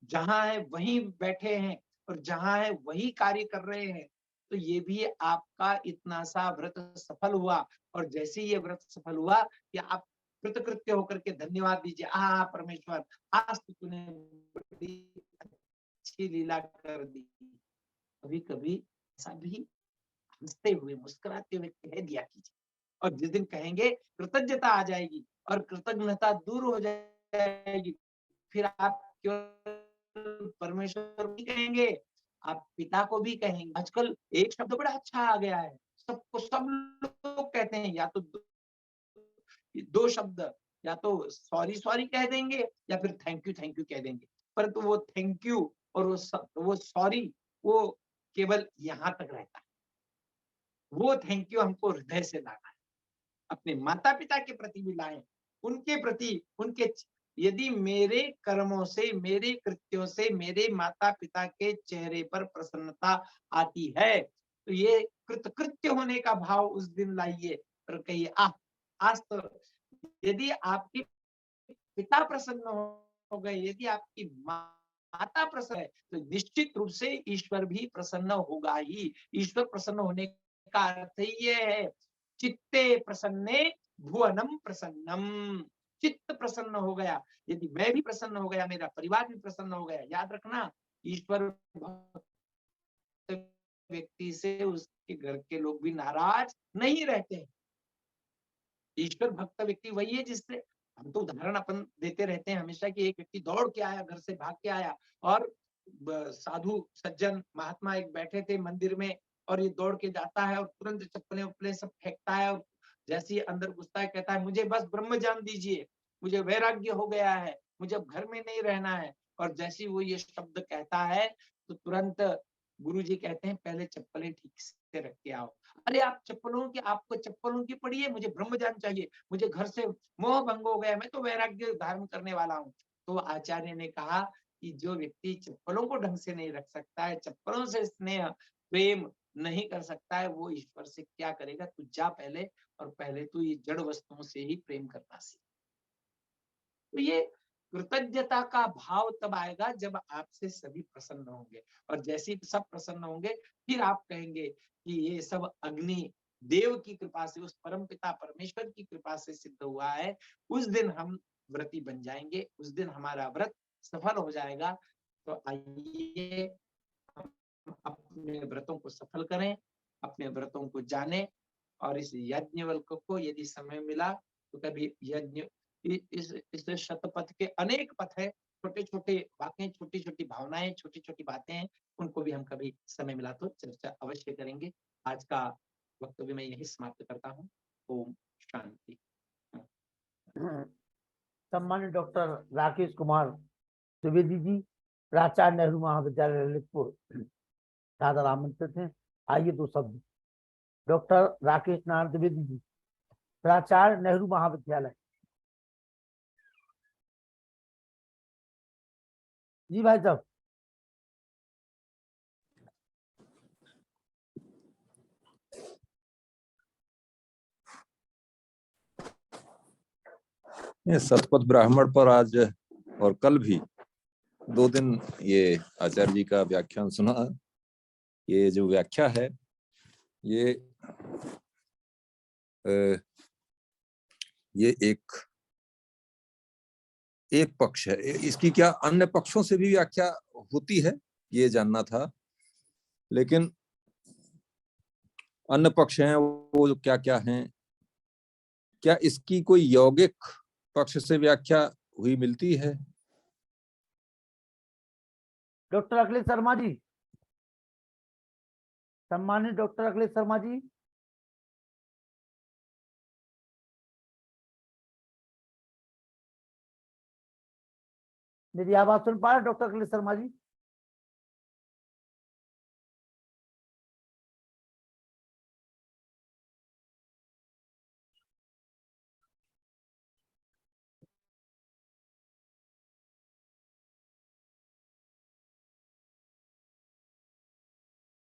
जहां है वहीं बैठे हैं और जहां है वही कार्य कर रहे हैं, तो ये भी आपका इतना सा व्रत सफल हुआ। और जैसे ये व्रत सफल हुआ कि आप कृतकृत्य होकर के धन्यवाद दीजिए, परमेश्वर आज तो तूने बड़ी अच्छी लीला कर दी। कभी कभी ऐसा भी हंसते हुए मुस्कुराते हुए कह दिया कीजिए, और जिस दिन कहेंगे कृतज्ञता आ जाएगी और कृतज्ञता दूर हो जाएगी, फिर आप केवल परमेश्वर भी कहेंगे, आप पिता को भी कहेंगे। आजकल एक शब्द बड़ा अच्छा आ गया है, सबको सब लोग कहते हैं, या तो दो शब्द, या तो सॉरी सॉरी कह देंगे या फिर थैंक यू कह देंगे। परंतु वो थैंक यू और वो सॉरी, वो केवल यहाँ तक रहता है। वो थैंक यू हमको हृदय से लाना है, अपने माता पिता के प्रति भी लाएं, उनके प्रति, उनके, यदि मेरे कर्मों से, मेरे कृत्यों से मेरे माता पिता के चेहरे पर प्रसन्नता आती है, तो ये कृतकृत्य होने का भाव उस दिन लाइए और कहिए आज तो, यदि आपके पिता प्रसन्न हो गए, यदि आपकी माता प्रसन्न है, तो निश्चित रूप से ईश्वर भी प्रसन्न होगा ही। ईश्वर प्रसन्न होने का अर्थ ही ये है, चित्ते प्रसन्ने भुवनम प्रसन्नम। चित्त प्रसन्न हो गया, यदि मैं भी प्रसन्न हो गया, मेरा परिवार भी प्रसन्न हो गया। याद रखना, ईश्वर भक्त व्यक्ति से उसके घर के लोग भी नाराज नहीं रहते। ईश्वर भक्त व्यक्ति वही है जिससे, हम तो उदाहरण अपन देते रहते हैं हमेशा कि एक व्यक्ति दौड़ के आया, घर से भाग के आया, और साधु सज्जन महात्मा एक बैठे थे मंदिर में, और ये दौड़ के जाता है और तुरंत चप्पलें उपले सब फेंकता है, और जैसे ही अंदर घुसता है कहता है मुझे बस ब्रह्म ज्ञान दीजिए, मुझे वैराग्य हो गया है, मुझे अब घर में नहीं रहना है। और जैसे ही वो ये शब्द कहता है तो तुरंत गुरुजी कहते हैं पहले चप्पलें ठीक से रख के आओ। अरे आप चप्पलों की, आपको चप्पलों की पड़ी है, मुझे ब्रह्म ज्ञान चाहिए, मुझे घर से मोह भंग हो गया, मैं तो वैराग्य धारण करने वाला हूँ। तो आचार्य ने कहा कि जो व्यक्ति चप्पलों को ढंग से नहीं रख सकता है, चप्पलों से स्नेह प्रेम नहीं कर सकता है, वो ईश्वर से क्या करेगा? तू जा पहले, और पहले तू ये जड़ वस्तुओं से ही प्रेम करना सीख। तो ये कृतज्ञता का भाव तब आएगा जब आपसे सभी प्रसन्न होंगे, और जैसे ही सब प्रसन्न होंगे फिर आप कहेंगे कि ये सब अग्नि देव की कृपा से, उस परम पिता परमेश्वर की कृपा से सिद्ध हुआ है। उस दिन हम व्रती बन जाएंगे, उस दिन हमारा व्रत सफल हो जाएगा। तो आइए हम अपने व्रतों को सफल करें, अपने व्रतों को जाने, और इस यज्ञवल्क्य को यदि समय मिला तो कभी यज्ञ, इस शतपथ के अनेक पथ है, छोटे छोटे वाक्य, छोटी छोटी भावनाएं, छोटी छोटी बातें हैं, उनको भी हम कभी समय मिला तो चर्चा अवश्य करेंगे। आज का वक्तव्य मैं यही समाप्त करता हूँ। ओम शांति। सम्मानित डॉक्टर राकेश कुमार द्विवेदी जी, प्राचार्य नेहरू महाविद्यालय ललितपुर, सादर आमंत्रित हैं। आइए दो शब्द। डॉक्टर राकेश नारायण द्विवेदी जी, प्राचार्य नेहरू महाविद्यालय। जी भाई साहब। सतपथ ब्राह्मण पर आज और कल भी 2 दिन ये आचार्य जी का व्याख्यान सुना। ये जो व्याख्या है ये एक पक्ष है। इसकी क्या अन्य पक्षों से भी व्याख्या होती है ये जानना था, लेकिन अन्य पक्ष हैं वो क्या क्या हैं, क्या इसकी कोई यौगिक पक्ष से व्याख्या हुई मिलती है? डॉक्टर अखिलेश शर्मा जी, सम्मानित डॉक्टर अखिलेश शर्मा जी। मेरी आवाज सुन पा रहे डॉक्टर अखिलेश शर्मा जी?